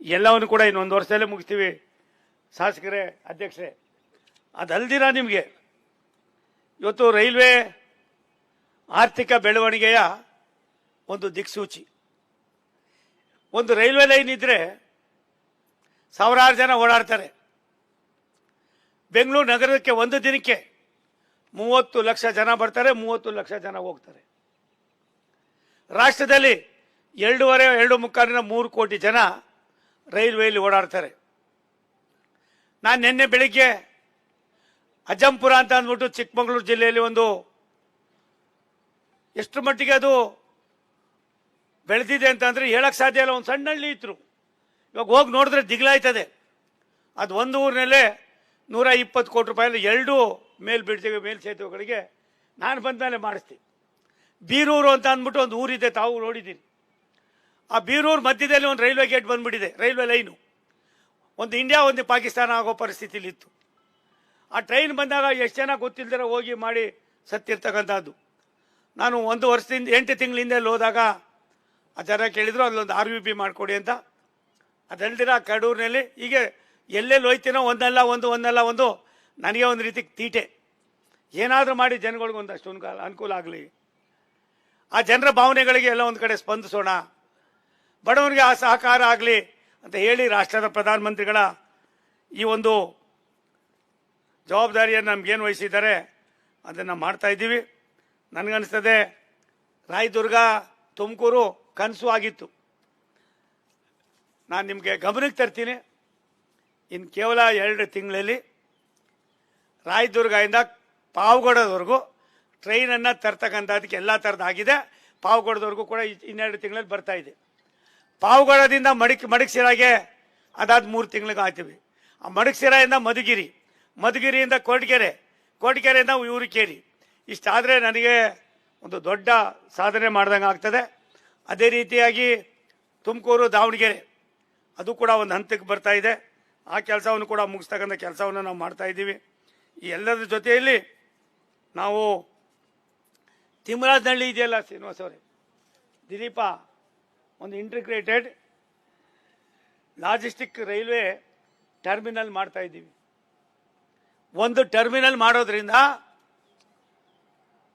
ಎಲ್ಲವನ್ನು ಕೂಡ ಇನ್ನೊಂದು ವರ್ಷದಲ್ಲೇ ಮುಗಿಸ್ತೀವಿ ಶಾಸಕರೇ, ಅಧ್ಯಕ್ಷರೇ. ಅದಲ್ದಿರ ನಿಮಗೆ ಇವತ್ತು ರೈಲ್ವೆ ಆರ್ಥಿಕ ಬೆಳವಣಿಗೆಯ ಒಂದು ದಿಕ್ಸೂಚಿ. ಒಂದು ರೈಲ್ವೆ ಲೈನ್ ಇದ್ದರೆ ಸಾವಿರಾರು ಜನ ಓಡಾಡ್ತಾರೆ. ಬೆಂಗಳೂರು ನಗರಕ್ಕೆ ಒಂದು ದಿನಕ್ಕೆ 30 ಲಕ್ಷ ಜನ ಬರ್ತಾರೆ, 30 ಲಕ್ಷ ಜನ ಹೋಗ್ತಾರೆ. ರಾಷ್ಟ್ರದಲ್ಲಿ 2.25-3 ಕೋಟಿ ಜನ ರೈಲ್ವೆಯಲ್ಲಿ ಓಡಾಡ್ತಾರೆ. ನಾನು ನಿನ್ನೆ ಬೆಳಿಗ್ಗೆ ಅಜ್ಜಂಪುರ ಅಂತ ಅಂದ್ಬಿಟ್ಟು ಚಿಕ್ಕಮಗಳೂರು ಜಿಲ್ಲೆಯಲ್ಲಿ ಒಂದು ಎಷ್ಟು ಮಟ್ಟಿಗೆ ಅದು ಬೆಳೆದಿದೆ ಅಂತಂದ್ರೆ ಹೇಳಕ್ ಸಾಧ್ಯ ಇಲ್ಲ. ಒಂದು ಸಣ್ಣ ಹಳ್ಳಿ ಇತ್ತು, ಇವಾಗ ಹೋಗಿ ನೋಡಿದ್ರೆ ದಿಗ್ಲಾಯ್ತದೆ. ಅದು ಒಂದು ಊರಿನಲ್ಲೇ 120 ಕೋಟಿ ರೂಪಾಯಿ 2 ಮೇಲ್ಸೇತುವೆಗಳಿಗೆ ನಾನು ಬಂದ ಮೇಲೆ ಮಾಡಿಸ್ತೀನಿ. ಬೀರೂರು ಅಂತ ಅಂದ್ಬಿಟ್ಟು ಒಂದು ಊರಿದೆ, ತಾವು ನೋಡಿದ್ದೀರಿ. ಆ ಬೀರೂರು ಮಧ್ಯದಲ್ಲಿ ಒಂದು ರೈಲ್ವೆ ಗೇಟ್ ಬಂದ್ಬಿಟ್ಟಿದೆ, ರೈಲ್ವೆ ಲೈನು. ಒಂದು ಇಂಡಿಯಾ ಒಂದು ಪಾಕಿಸ್ತಾನ ಆಗೋ ಪರಿಸ್ಥಿತಿಲಿ ಇತ್ತು. ಆ ಟ್ರೈನ್ ಬಂದಾಗ ಎಷ್ಟು ಜನ ಗೊತ್ತಿಲ್ದಿರ ಹೋಗಿ ಮಾಡಿ ಸತ್ತಿರ್ತಕ್ಕಂಥದ್ದು. ನಾನು 1 ವರ್ಷದಿಂದ 8 ತಿಂಗಳ ಹಿಂದೆ ಹೋದಾಗ ಆ ಜನ ಕೇಳಿದ್ರು ಅಲ್ಲೊಂದು RVP ಮಾಡಿಕೊಡಿ ಅಂತ. ಅದಲ್ದಿರ ಕಡೂರಿನಲ್ಲಿ ಹೀಗೆ ಎಲ್ಲೆಲ್ಲಿ ಹೋಯ್ತೀನೋ ಒಂದಲ್ಲ ಒಂದು ನನಗೆ ಒಂದು ರೀತಿ ತೀಟೆ. ಏನಾದರೂ ಮಾಡಿ ಜನಗಳಿಗೆ ಒಂದಷ್ಟು ಅನುಕೂಲ ಆಗಲಿ, ಆ ಜನರ ಭಾವನೆಗಳಿಗೆ ಎಲ್ಲ ಒಂದು ಕಡೆ ಸ್ಪಂದಿಸೋಣ, ಬಡವನಿಗೆ ಆ ಸಹಕಾರ ಆಗಲಿ ಅಂತ ಹೇಳಿ ರಾಷ್ಟ್ರದ ಪ್ರಧಾನಮಂತ್ರಿಗಳ ಈ ಒಂದು ಜವಾಬ್ದಾರಿಯನ್ನು ನಮಗೇನು ವಹಿಸಿದ್ದಾರೆ ಅದನ್ನು ಮಾಡ್ತಾ ಇದ್ದೀವಿ. ನನಗನ್ನಿಸ್ತದೆ ರಾಯದುರ್ಗ ತುಮಕೂರು ಕನಸು ಆಗಿತ್ತು. ನಾನು ನಿಮಗೆ ಗಮನಕ್ಕೆ ತರ್ತೀನಿ, ಇನ್ನು ಕೇವಲ 2 ತಿಂಗಳಲ್ಲಿ ರಾಯದುರ್ಗದಿಂದ ಪಾವಗಡದವರೆಗೂ ಟ್ರೈನನ್ನು ತರ್ತಕ್ಕಂಥದಕ್ಕೆ ಎಲ್ಲ ಥರದ್ದಾಗಿದೆ. ಪಾವಗಡದವರೆಗೂ ಕೂಡ 2 ತಿಂಗಳಲ್ಲಿ ಬರ್ತಾ ಇದೆ. ಪಾವಗಡದಿಂದ ಮಡಕಶಿರಾಗೆ ಅದಾದ 3 ತಿಂಗಳಿಗೆ ಆಗ್ತೀವಿ. ಆ ಮಡಕಶಿರಾಯಿಂದ ಮಧುಗಿರಿಯಿಂದ ಕೊರಟಗೆರೆಯಿಂದ ಊರಿಕೇರಿ. ಇಷ್ಟಾದರೆ ನನಗೆ ಒಂದು ದೊಡ್ಡ ಸಾಧನೆ ಮಾಡ್ದಂಗೆ ಆಗ್ತದೆ. ಅದೇ ರೀತಿಯಾಗಿ ತುಮಕೂರು ದಾವಣಗೆರೆ ಅದು ಕೂಡ ಒಂದು ಹಂತಕ್ಕೆ ಬರ್ತಾ ಇದೆ. ಆ ಕೆಲಸವನ್ನು ಕೂಡ ಮುಗಿಸ್ತಕ್ಕಂಥ ಕೆಲಸವನ್ನು ನಾವು ಮಾಡ್ತಾ ಇದ್ದೀವಿ. ಈ ಎಲ್ಲದರ ಜೊತೆಯಲ್ಲಿ ನಾವು ತಿಮ್ಮರಾಜನಹಳ್ಳಿ ಇದೆಯಲ್ಲ ಶ್ರೀನಿವಾಸ್ ಅವರೇ, ದಿಲೀಪ, ಒಂದು ಇಂಟಿಗ್ರೇಟೆಡ್ ಲಾಜಿಸ್ಟಿಕ್ ರೈಲ್ವೆ ಟರ್ಮಿನಲ್ ಮಾಡ್ತಾ ಇದ್ದೀವಿ. ಒಂದು ಟರ್ಮಿನಲ್ ಮಾಡೋದ್ರಿಂದ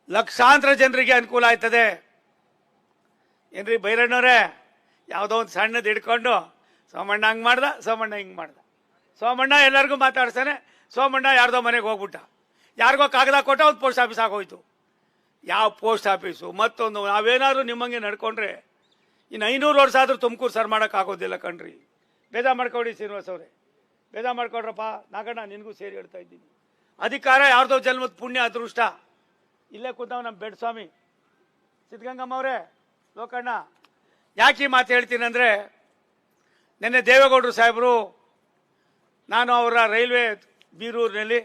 ಲಕ್ಷಾಂತರ ಜನರಿಗೆ ಅನುಕೂಲ ಆಯ್ತದೆ. ಏನ್ರಿ ಬೈರಣ್ಣವರೇ, ಯಾವುದೋ ಒಂದು ಸಣ್ಣದು ಹಿಡ್ಕೊಂಡು ಸೋಮಣ್ಣ ಹಂಗೆ ಮಾಡ್ದ, ಸೋಮಣ್ಣ ಹಿಂಗೆ ಮಾಡ್ದ, ಸೋಮಣ್ಣ ಎಲ್ಲರಿಗೂ ಮಾತಾಡ್ತಾನೆ, ಸೋಮಣ್ಣ ಯಾರ್ದೋ ಮನೆಗೆ ಹೋಗ್ಬಿಟ್ಟ, ಯಾರಿಗೋ ಕಾಗದ ಕೊಟ್ಟ, ಒಂದು ಪೋಸ್ಟ್ ಆಫೀಸ್ ಆಗೋಯ್ತು. ಯಾವ ಪೋಸ್ಟ್ ಆಫೀಸು ಮತ್ತೊಂದು. ನಾವೇನಾದ್ರು ನಿಮ್ಮಂಗೆ ನಡ್ಕೊಂಡ್ರೆ ಇನ್ನು 500 ವರ್ಷ ಆದರೂ ತುಮಕೂರು ಸರ್ ಮಾಡೋಕ್ಕಾಗೋದಿಲ್ಲ ಕಣ್ರಿ. ಬೇಜಾರು ಮಾಡ್ಕೊಡಿ ಶ್ರೀನಿವಾಸ್ ಅವರೇ, ಬೇಜಾರು ಮಾಡ್ಕೊಡ್ರಪ್ಪ. ನಾಗಣ್ಣ ನಿನಗೂ ಸೇರಿ ಹೇಳ್ತಾ ಇದ್ದೀನಿ. ಅಧಿಕಾರ ಯಾರ್ದೋ ಜನ್ಮದ ಪುಣ್ಯ ಅದೃಷ್ಟ. ಇಲ್ಲೇ ಕೂತಾವ ನಮ್ಮ ಬೆಡ್ ಸ್ವಾಮಿ ಸಿದ್ಧಗಂಗಮ್ಮ ಅವರೇ, ಲೋಕಣ್ಣ. ಯಾಕೆ ಈ ಮಾತು ಹೇಳ್ತೀನಿ ಅಂದರೆ, ನಿನ್ನೆ ದೇವೇಗೌಡರು ಸಾಹೇಬರು ನಾನು ಅವರ ರೈಲ್ವೆ ಬೀರೂರಿನಲ್ಲಿ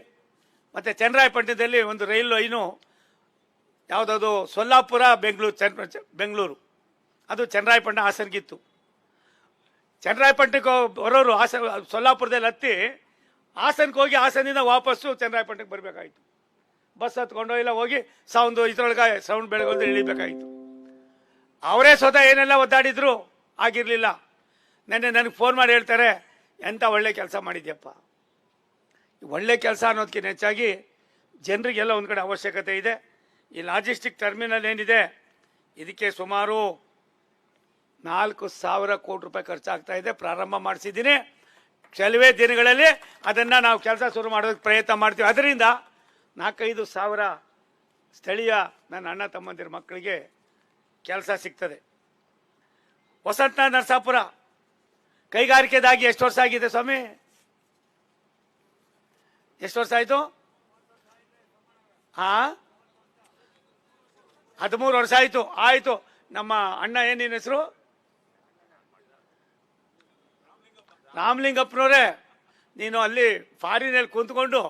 ಮತ್ತು ಚನ್ನರಾಯಪಟ್ಟಣದಲ್ಲಿ ಒಂದು ರೈಲು ಲೈನು ಯಾವುದದು ಸೊಲ್ಲಾಪುರ ಬೆಂಗಳೂರು ಅದು ಚನ್ನರಾಯಪಟ್ಟಣ ಹಾಸನ್ಗಿತ್ತು. ಚನ್ನರಾಯಪಟ್ಟಣಕ್ಕೆ ಬರೋರು ಸೊಲ್ಲಾಪುರದಲ್ಲಿ ಹತ್ತಿ ಹಾಸನಕ್ಕೆ ಹೋಗಿ ಹಾಸನದಿಂದ ವಾಪಸ್ಸು ಚನ್ನರಾಯಪಟ್ಟಣಕ್ಕೆ ಬರಬೇಕಾಯಿತು. ಬಸ್ ಹತ್ಕೊಂಡು ಇಲ್ಲ ಹೋಗಿ ಇದರೊಳಗೆ ಸೌಂಡ್ ಬೆಳಗೊಂಡು ಇಳಿಬೇಕಾಯಿತು. ಅವರೇ ಸ್ವತಃ ಏನೆಲ್ಲ ಒದ್ದಾಡಿದ್ರು ಆಗಿರಲಿಲ್ಲ. ನನಗೆ ಫೋನ್ ಮಾಡಿ ಹೇಳ್ತಾರೆ, ಎಂಥ ಒಳ್ಳೆ ಕೆಲಸ ಮಾಡಿದ್ಯಪ್ಪ. ಒಳ್ಳೆ ಕೆಲಸ ಅನ್ನೋದಕ್ಕಿಂತ ಹೆಚ್ಚಾಗಿ ಜನರಿಗೆಲ್ಲ ಒಂದು ಕಡೆ ಅವಶ್ಯಕತೆ ಇದೆ. ಈ ಲಾಜಿಸ್ಟಿಕ್ ಟರ್ಮಿನಲ್ ಏನಿದೆ ಇದಕ್ಕೆ ಸುಮಾರು 4,000 ಕೋಟಿ ರೂಪಾಯಿ ಖರ್ಚಾಗ್ತಾ ಇದೆ. ಪ್ರಾರಂಭ ಮಾಡಿಸಿದ್ದೀನಿ. ಕೆಲವೇ ದಿನಗಳಲ್ಲಿ ಅದನ್ನು ನಾವು ಕೆಲಸ ಶುರು ಮಾಡೋದಕ್ಕೆ ಪ್ರಯತ್ನ ಮಾಡ್ತೀವಿ. ಅದರಿಂದ 4-5 ಸಾವಿರ ಸ್ಥಳೀಯ ನನ್ನ ಅಣ್ಣ ತಮ್ಮಂದಿರ ಮಕ್ಕಳಿಗೆ ಕೆಲಸ ಸಿಗ್ತದೆ. ವಸಂತ ನರಸಾಪುರ ಕೈಗಾರಿಕೆದಾಗಿ ಎಷ್ಟು ವರ್ಷ ಆಗಿದೆ ಸ್ವಾಮಿ? ಎಷ್ಟು ವರ್ಷ ಆಯಿತು? 13 ವರ್ಷ ಆಯಿತು. ಆಯಿತು. ನಮ್ಮ ಅಣ್ಣ ಏನೇನು ಹೆಸರು? ರಾಮಲಿಂಗಪ್ಪನವರೇ, ನೀನು ಅಲ್ಲಿ ಫಾರಿನಲ್ಲಿ ಕುಂತ್ಕೊಂಡು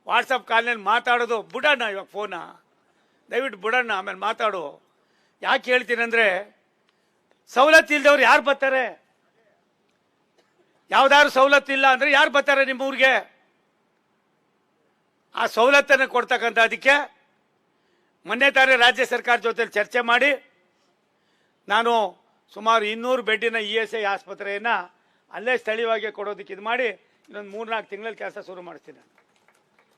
ವಾಟ್ಸಪ್ ಕಾಲ್ನಲ್ಲಿ ಮಾತಾಡೋದು ಬಿಡಣ್ಣ. ಇವಾಗ ಫೋನ ದಯವಿಟ್ಟು ಬಿಡಣ್ಣ, ಆಮೇಲೆ ಮಾತಾಡು. ಯಾಕೆ ಹೇಳ್ತೀನಿ ಅಂದರೆ, ಸವಲತ್ತು ಇಲ್ದವ್ರು ಯಾರು ಬರ್ತಾರೆ? ಯಾವ್ದಾದ್ರು ಸವಲತ್ತು ಇಲ್ಲ ಅಂದರೆ ಯಾರು ಬರ್ತಾರೆ ನಿಮ್ಮ ಊರಿಗೆ? ಆ ಸವಲತ್ತನ್ನು ಕೊಡ್ತಕ್ಕಂಥ ಅದಕ್ಕೆ ಮೊನ್ನೆ ತಾನೇ ರಾಜ್ಯ ಸರ್ಕಾರ ಜೊತೆ ಚರ್ಚೆ ಮಾಡಿ ನಾನು ಸುಮಾರು 200 ಬೆಡ್ಡಿನ ESI ಆಸ್ಪತ್ರೆಯನ್ನು ಅಲ್ಲೇ ಸ್ಥಳೀಯವಾಗಿ ಕೊಡೋದಕ್ಕೆ ಇದು ಮಾಡಿ ಇನ್ನೊಂದು 3-4 ತಿಂಗಳಲ್ಲಿ ಕೆಲಸ ಶುರು ಮಾಡಿಸ್ತೀನಿ.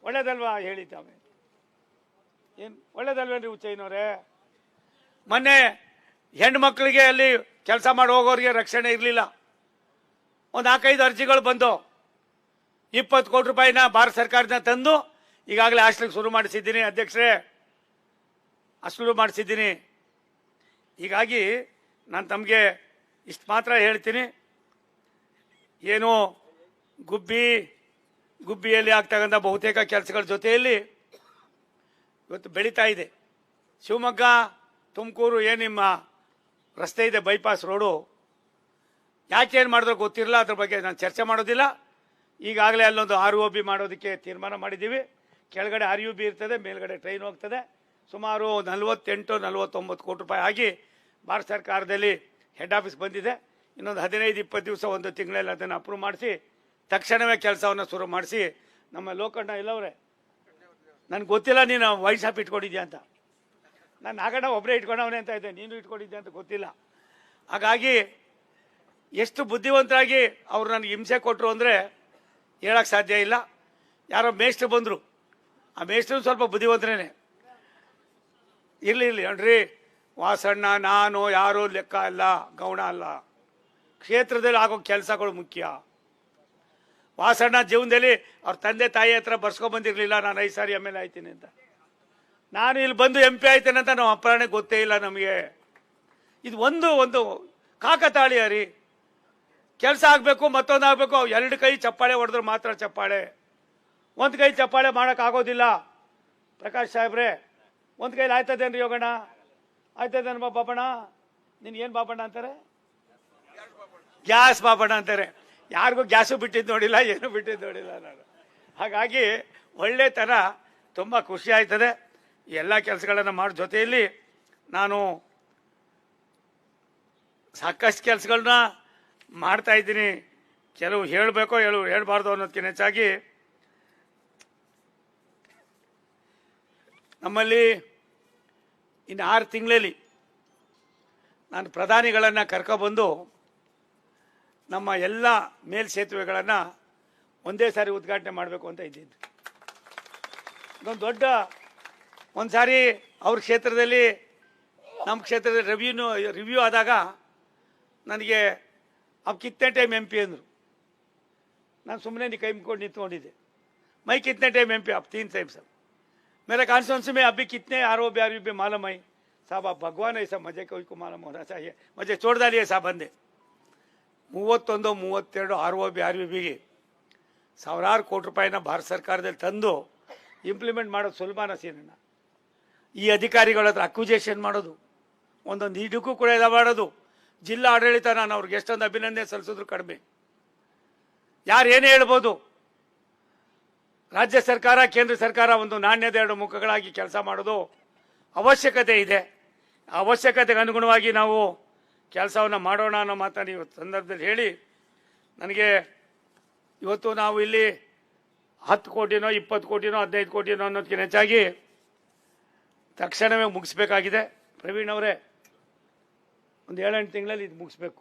ಒಳ್ಳೇದಲ್ವಾ ಹೇಳಿದ್ದಾವೆ? ಏನು ಒಳ್ಳೇದಲ್ವೇನ್ರಿ ಹುಚ್ಚಯ್ಯನವರೇ? ಮೊನ್ನೆ ಹೆಣ್ಮಕ್ಳಿಗೆ ಅಲ್ಲಿ ಕೆಲಸ ಮಾಡಿ ಹೋಗೋರಿಗೆ ರಕ್ಷಣೆ ಇರಲಿಲ್ಲ. ಒಂದು 4-5 ಅರ್ಜಿಗಳು ಬಂದು 20 ಕೋಟಿ ರೂಪಾಯಿನ ಭಾರತ ಸರ್ಕಾರದಿಂದ ತಂದು ಈಗಾಗಲೇ ಹಾಸ್ಟೆಲ್ಗೆ ಶುರು ಮಾಡಿಸಿದ್ದೀನಿ ಅಧ್ಯಕ್ಷರೇ, ಶುರು ಮಾಡಿಸಿದ್ದೀನಿ. ಹೀಗಾಗಿ ನಾನು ತಮಗೆ ಇಷ್ಟು ಮಾತ್ರ ಹೇಳ್ತೀನಿ. ಏನು ಗುಬ್ಬಿಯಲ್ಲಿ ಆಗ್ತಕ್ಕಂಥ ಬಹುತೇಕ ಕೆಲಸಗಳ ಜೊತೆಯಲ್ಲಿ ಇವತ್ತು ಬೆಳೀತಾ ಇದೆ. ಶಿವಮೊಗ್ಗ ತುಮಕೂರು ಏನು ನಿಮ್ಮ ರಸ್ತೆ ಇದೆ, ಬೈಪಾಸ್ ರೋಡು, ಯಾಕೆ ಏನು ಮಾಡಿದ್ರು ಗೊತ್ತಿರಲ್ಲ. ಅದ್ರ ಬಗ್ಗೆ ನಾನು ಚರ್ಚೆ ಮಾಡೋದಿಲ್ಲ. ಈಗಾಗಲೇ ಅಲ್ಲೊಂದು ROB ಮಾಡೋದಕ್ಕೆ ತೀರ್ಮಾನ ಮಾಡಿದ್ದೀವಿ. ಕೆಳಗಡೆ RUB ಇರ್ತದೆ, ಮೇಲ್ಗಡೆ ಟ್ರೈನ್ ಹೋಗ್ತದೆ. ಸುಮಾರು 48-49 ಕೋಟಿ ರೂಪಾಯಿ ಆಗಿ ಭಾರತ ಸರ್ಕಾರದಲ್ಲಿ ಹೆಡ್ ಆಫೀಸ್ ಬಂದಿದೆ. ಇನ್ನೊಂದು 15-20 ದಿವಸ, ಒಂದು ತಿಂಗಳಲ್ಲಿ ಅದನ್ನು ಅಪ್ರೂವ್ ಮಾಡಿಸಿ ತಕ್ಷಣವೇ ಕೆಲಸವನ್ನು ಶುರು ಮಾಡಿಸಿ ನಮ್ಮ ಲೋಕಣ್ಣ ಇಲ್ಲವ್ರೆ, ನನಗೆ ಗೊತ್ತಿಲ್ಲ ನೀನು ವೈನ್ ಶಾಪ್ ಇಟ್ಕೊಂಡಿದ್ಯಾ ಅಂತ. ನಾನು ನಾಗಣ್ಣ ಒಬ್ಬರೇ ಇಟ್ಕೊಂಡವನೇ ಅಂತ ಇದ್ದೆ, ನೀನು ಇಟ್ಕೊಂಡಿದ್ದೆ ಅಂತ ಗೊತ್ತಿಲ್ಲ. ಹಾಗಾಗಿ ಎಷ್ಟು ಬುದ್ಧಿವಂತರಾಗಿ ಅವ್ರು ನನಗೆ ಹಿಂಸೆ ಕೊಟ್ಟರು ಅಂದರೆ ಹೇಳಕ್ಕೆ ಸಾಧ್ಯ ಇಲ್ಲ. ಯಾರೋ ಮೇಷ್ಟ್ರು ಬಂದರು, ಆ ಮೇಷ್ಟ್ರು ಸ್ವಲ್ಪ ಬುದ್ಧಿವಂತರೇನೆ. ಇರಲಿ ನೋಡ್ರಿ, ವಾಸಣ್ಣ ನಾನು ಯಾರೂ ಲೆಕ್ಕ ಅಲ್ಲ, ಗೌಣ ಅಲ್ಲ. ಕ್ಷೇತ್ರದಲ್ಲಿ ಆಗೋ ಕೆಲಸಗಳು ಮುಖ್ಯ. ವಾಸಣ್ಣ ಜೀವನದಲ್ಲಿ ಅವ್ರ ತಂದೆ ತಾಯಿ ಹತ್ರ ಬರ್ಸ್ಕೊಂಡ್ಬಂದಿರಲಿಲ್ಲ ನಾನು 5 ಸಾರಿ MLA ಆಯ್ತೀನಿ ಅಂತ. ನಾನು ಇಲ್ಲಿ ಬಂದು MP ಆಯ್ತೇನೆ ಅಂತ ನಾವು ಅಪ್ರಾಣೆ ಗೊತ್ತೇ ಇಲ್ಲ ನಮಗೆ. ಇದು ಒಂದು ಕಾಕತಾಳೀಯ ರೀ. ಕೆಲಸ ಆಗಬೇಕು, ಮತ್ತೊಂದು ಆಗಬೇಕು, 2 ಕೈ ಚಪ್ಪಾಳೆ ಹೊಡೆದ್ರೆ ಮಾತ್ರ ಚಪ್ಪಾಳೆ. ಒಂದು ಕೈ ಚಪ್ಪಾಳೆ ಮಾಡೋಕ್ಕಾಗೋದಿಲ್ಲ. ಪ್ರಕಾಶ್ ಸಾಹೇಬ್ರೆ, ಒಂದು ಕೈಲಿ ಆಯ್ತದೇನ್ರಿ ಯೋಗಣ್ಣ? ಆಯ್ತದೇನು ಬಾಬಣ್ಣ? ನಿನ್ಗೇನು ಬಾಬಣ್ಣ ಅಂತಾರೆ? ಗ್ಯಾಸ್ ಬಾಬಣ್ಣ ಅಂತಾರೆ. ಯಾರಿಗೂ ಗ್ಯಾಸು ಬಿಟ್ಟಿದ್ದು ನೋಡಿಲ್ಲ, ಏನು ಬಿಟ್ಟಿದ್ದು ನೋಡಿಲ್ಲ ನಾನು. ಹಾಗಾಗಿ ಒಳ್ಳೆತನ, ತುಂಬ ಖುಷಿ ಆಯ್ತದೆ. ಎಲ್ಲ ಕೆಲಸಗಳನ್ನು ಮಾಡೋ ಜೊತೆಯಲ್ಲಿ ನಾನು ಸಾಕಷ್ಟು ಕೆಲಸಗಳನ್ನ ಮಾಡ್ತಾ ಇದ್ದೀನಿ. ಕೆಲವು ಹೇಳಬೇಕೋ ಹೇಳ್ಬಾರ್ದು ಅನ್ನೋದಕ್ಕಿಂತ ಹೆಚ್ಚಾಗಿ ನಮ್ಮಲ್ಲಿ ಇನ್ನು 6 ತಿಂಗಳಲ್ಲಿ ನಾನು ಪ್ರಧಾನಿಗಳನ್ನು ಕರ್ಕೊಬಂದು ನಮ್ಮ ಎಲ್ಲ ಮೇಲ್ಸೇತುವೆಗಳನ್ನು ಒಂದೇ ಸಾರಿ ಉದ್ಘಾಟನೆ ಮಾಡಬೇಕು ಅಂತ ಇದ್ದೀನಿ. ಇದೊಂದು ದೊಡ್ಡ, ಒಂದು ಸಾರಿ ಅವ್ರ ಕ್ಷೇತ್ರದಲ್ಲಿ ನಮ್ಮ ಕ್ಷೇತ್ರದಲ್ಲಿ ರಿವ್ಯೂ ಆದಾಗ ನನಗೆ अब कितने टाइम MP अंदर ನಾನು ಸುಮ್ಮನೆ ಕೈ ಮುಕ್ಕೊಂಡು ನಿಂತ್ಕೊಂಡಿದ್ದೆ. मैं कितने टाइम MP? अब 3 टाइम सब मेरा कॉन्स्टिट्यूंसी में अभी कितने ROB मालूम है साहब? आप भगवान ऐसा मजे कोई को मालूम होना चाहिए. मुझे छोड़ डालिए साहब बंदे. 31-32 ROB ಸಾವಿರಾರು ಕೋಟಿ ರೂಪಾಯಿನ ಭಾರತ ಸರ್ಕಾರದಲ್ಲಿ ತಂದು ಇಂಪ್ಲಿಮೆಂಟ್ ಮಾಡೋದು ಸುಲಭನ ಸೀನಣ್ಣ? ಈ ಅಧಿಕಾರಿಗಳ ಹತ್ರ ಅಕ್ವಿಜೇಷನ್ ಮಾಡೋದು, ಒಂದೊಂದು ಇದಕ್ಕೂ ಕೂಡ ಇದು ಮಾಡೋದು. ಜಿಲ್ಲಾ ಆಡಳಿತ ನಾನು ಅವ್ರಿಗೆ ಎಷ್ಟೊಂದು ಅಭಿನಂದನೆ ಸಲ್ಲಿಸಿದ್ರು ಕಡಿಮೆ. ಯಾರು ಏನೇ ಹೇಳ್ಬೋದು. ರಾಜ್ಯ ಸರ್ಕಾರ ಕೇಂದ್ರ ಸರ್ಕಾರ ಒಂದು ನಾಣ್ಯದ 2 ಮುಖಗಳಾಗಿ ಕೆಲಸ ಮಾಡೋದು ಅವಶ್ಯಕತೆ ಇದೆ. ಅವಶ್ಯಕತೆಗೆ ಅನುಗುಣವಾಗಿ ನಾವು ಕೆಲಸವನ್ನು ಮಾಡೋಣ ಅನ್ನೋ ಮಾತನ್ನು ಇವತ್ತು ಸಂದರ್ಭದಲ್ಲಿ ಹೇಳಿ, ನನಗೆ ಇವತ್ತು ನಾವು ಇಲ್ಲಿ 10 ಕೋಟಿನೋ 20 ಕೋಟಿನೋ 15 ಕೋಟಿನೋ ಅನ್ನೋದಕ್ಕಿಂತ ಹೆಚ್ಚಾಗಿ ತಕ್ಷಣವೇ ಮುಗಿಸ್ಬೇಕಾಗಿದೆ. ಪ್ರವೀಣ್ ಅವರೇ, ಒಂದು 7-8 ತಿಂಗಳಲ್ಲಿ ಇದು ಮುಗಿಸ್ಬೇಕು.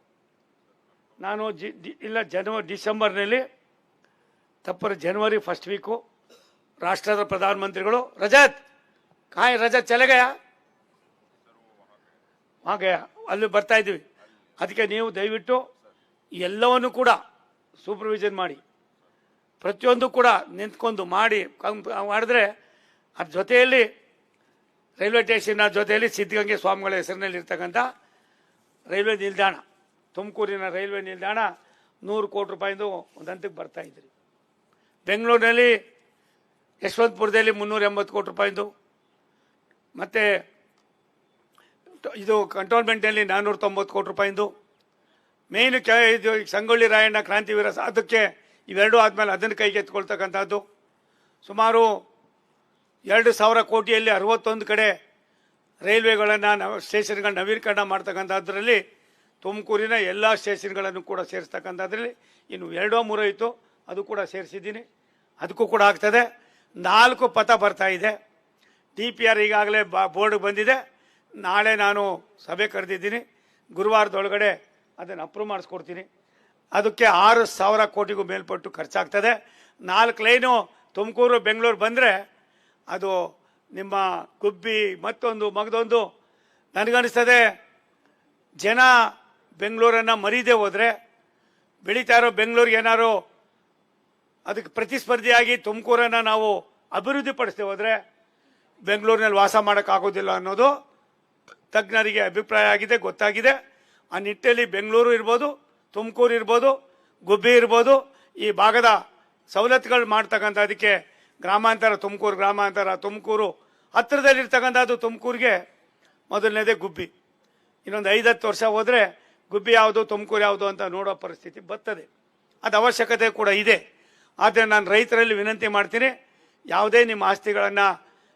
ನಾನು ಇಲ್ಲ ಡಿಸೆಂಬರ್ನಲ್ಲಿ ತಪ್ಪರ ಜನವರಿ ಫಸ್ಟ್ ವೀಕು ರಾಷ್ಟ್ರದ ಪ್ರಧಾನಮಂತ್ರಿಗಳು ರಜತ್ ರಜತ್ ಚಲೆ ಗಯಾ ಹಾಗೆ ಅಲ್ಲಿ ಬರ್ತಾ ಇದ್ದೀವಿ. ಅದಕ್ಕೆ ನೀವು ದಯವಿಟ್ಟು ಎಲ್ಲವನ್ನು ಕೂಡ ಸೂಪರ್ವಿಷನ್ ಮಾಡಿ, ಪ್ರತಿಯೊಂದು ಕೂಡ ನಿಂತ್ಕೊಂಡು ಮಾಡಿದ್ರೆ ಅದ್ರ ಜೊತೆಯಲ್ಲಿ ರೈಲ್ವೆ ಸ್ಟೇಷನ್ನ ಜೊತೆಯಲ್ಲಿ ಸಿದ್ಧಗಂಗೆ ಸ್ವಾಮಿಗಳ ಹೆಸರಿನಲ್ಲಿ ಇರ್ತಕ್ಕಂಥ ರೈಲ್ವೆ ನಿಲ್ದಾಣ, ತುಮಕೂರಿನ ರೈಲ್ವೆ ನಿಲ್ದಾಣ 100 ಕೋಟಿ ರೂಪಾಯಿಂದ ಒಂದು ಹಂತಕ್ಕೆ ಬರ್ತಾ ಇದ್ರಿ. ಬೆಂಗಳೂರಿನಲ್ಲಿ ಯಶವಂತಪುರದಲ್ಲಿ 380 ಕೋಟಿ ರೂಪಾಯಿಂದು, ಮತ್ತು ಇದು ಕಂಟೋನ್ಮೆಂಟ್ನಲ್ಲಿ 490 ಕೋಟಿ ರೂಪಾಯಿಂದು, ಮೇಯ್ನು ಇದು ಸಂಗೊಳ್ಳಿ ರಾಯಣ್ಣ ಕ್ರಾಂತಿವೀರ ಅದಕ್ಕೆ ಇವೆರಡೂ ಆದಮೇಲೆ ಅದನ್ನು ಕೈಗೆತ್ಕೊಳ್ತಕ್ಕಂಥದ್ದು. ಸುಮಾರು 2,000 ಕೋಟಿಯಲ್ಲಿ 61 ಕಡೆ ರೈಲ್ವೆಗಳನ್ನು ಸ್ಟೇಷನ್ಗಳನ್ನ ನವೀಕರಣ ಮಾಡ್ತಕ್ಕಂಥದ್ರಲ್ಲಿ ತುಮಕೂರಿನ ಎಲ್ಲ ಸ್ಟೇಷನ್ಗಳನ್ನು ಕೂಡ ಸೇರಿಸ್ತಕ್ಕಂಥದ್ರಲ್ಲಿ ಇನ್ನು 2-3 ಇತ್ತು, ಅದು ಕೂಡ ಸೇರಿಸಿದ್ದೀನಿ. ಅದಕ್ಕೂ ಕೂಡ ಆಗ್ತದೆ. 4 ಪಥ ಬರ್ತಾ ಇದೆ. DPR ಈಗಾಗಲೇ ಬೋರ್ಡ್ಗೆ ಬಂದಿದೆ. ನಾಳೆ ನಾನು ಸಭೆ ಕರೆದಿದ್ದೀನಿ. ಗುರುವಾರದೊಳಗಡೆ ಅದನ್ನು ಅಪ್ರೂವ್ ಮಾಡಿಸ್ಕೊಡ್ತೀನಿ. ಅದಕ್ಕೆ 6,000 ಕೋಟಿಗೂ ಮೇಲ್ಪಟ್ಟು ಖರ್ಚಾಗ್ತದೆ. 4 ಲೈನು ತುಮಕೂರು ಬೆಂಗಳೂರು ಬಂದರೆ ಅದು ನಿಮ್ಮ ಗುಬ್ಬಿ ಮತ್ತೊಂದು ಮಗದೊಂದು. ನನಗನ್ನಿಸ್ತದೆ ಜನ ಬೆಂಗಳೂರನ್ನು ಮರೀದೇ ಹೋದರೆ ಬೆಳೀತಾ ಇರೋ ಬೆಂಗಳೂರಿಗೆ ಏನಾರು ಅದಕ್ಕೆ ಪ್ರತಿಸ್ಪರ್ಧಿಯಾಗಿ ತುಮಕೂರನ್ನು ನಾವು ಅಭಿವೃದ್ಧಿ ಪಡಿಸ್ದೆ ಹೋದರೆ ಬೆಂಗಳೂರಿನಲ್ಲಿ ವಾಸ ಮಾಡೋಕ್ಕಾಗೋದಿಲ್ಲ ಅನ್ನೋದು ತಜ್ಞರಿಗೆ ಅಭಿಪ್ರಾಯ ಆಗಿದೆ, ಗೊತ್ತಾಗಿದೆ. ಆ ನಿಟ್ಟಿನಲ್ಲಿ ಬೆಂಗಳೂರು ಇರ್ಬೋದು, ತುಮಕೂರು ಇರ್ಬೋದು, ಗುಬ್ಬಿ ಇರ್ಬೋದು, ಈ ಭಾಗದ ಸವಲತ್ತುಗಳು ಮಾಡ್ತಕ್ಕಂಥದಕ್ಕೆ ಗ್ರಾಮಾಂತರ ತುಮಕೂರು ಹತ್ತಿರದಲ್ಲಿರ್ತಕ್ಕಂಥದ್ದು ತುಮಕೂರಿಗೆ ಮೊದಲನೇದೇ ಗುಬ್ಬಿ. ಇನ್ನೊಂದು 5-10 ವರ್ಷ ಹೋದರೆ ಗುಬ್ಬಿ ಯಾವುದು ತುಮಕೂರು ಯಾವುದು ಅಂತ ನೋಡೋ ಪರಿಸ್ಥಿತಿ ಬರ್ತದೆ. ಅದು ಅವಶ್ಯಕತೆ ಕೂಡ ಇದೆ. ಆದರೆ ನಾನು ರೈತರಲ್ಲಿ ವಿನಂತಿ ಮಾಡ್ತೀನಿ, ಯಾವುದೇ ನಿಮ್ಮ ಆಸ್ತಿಗಳನ್ನು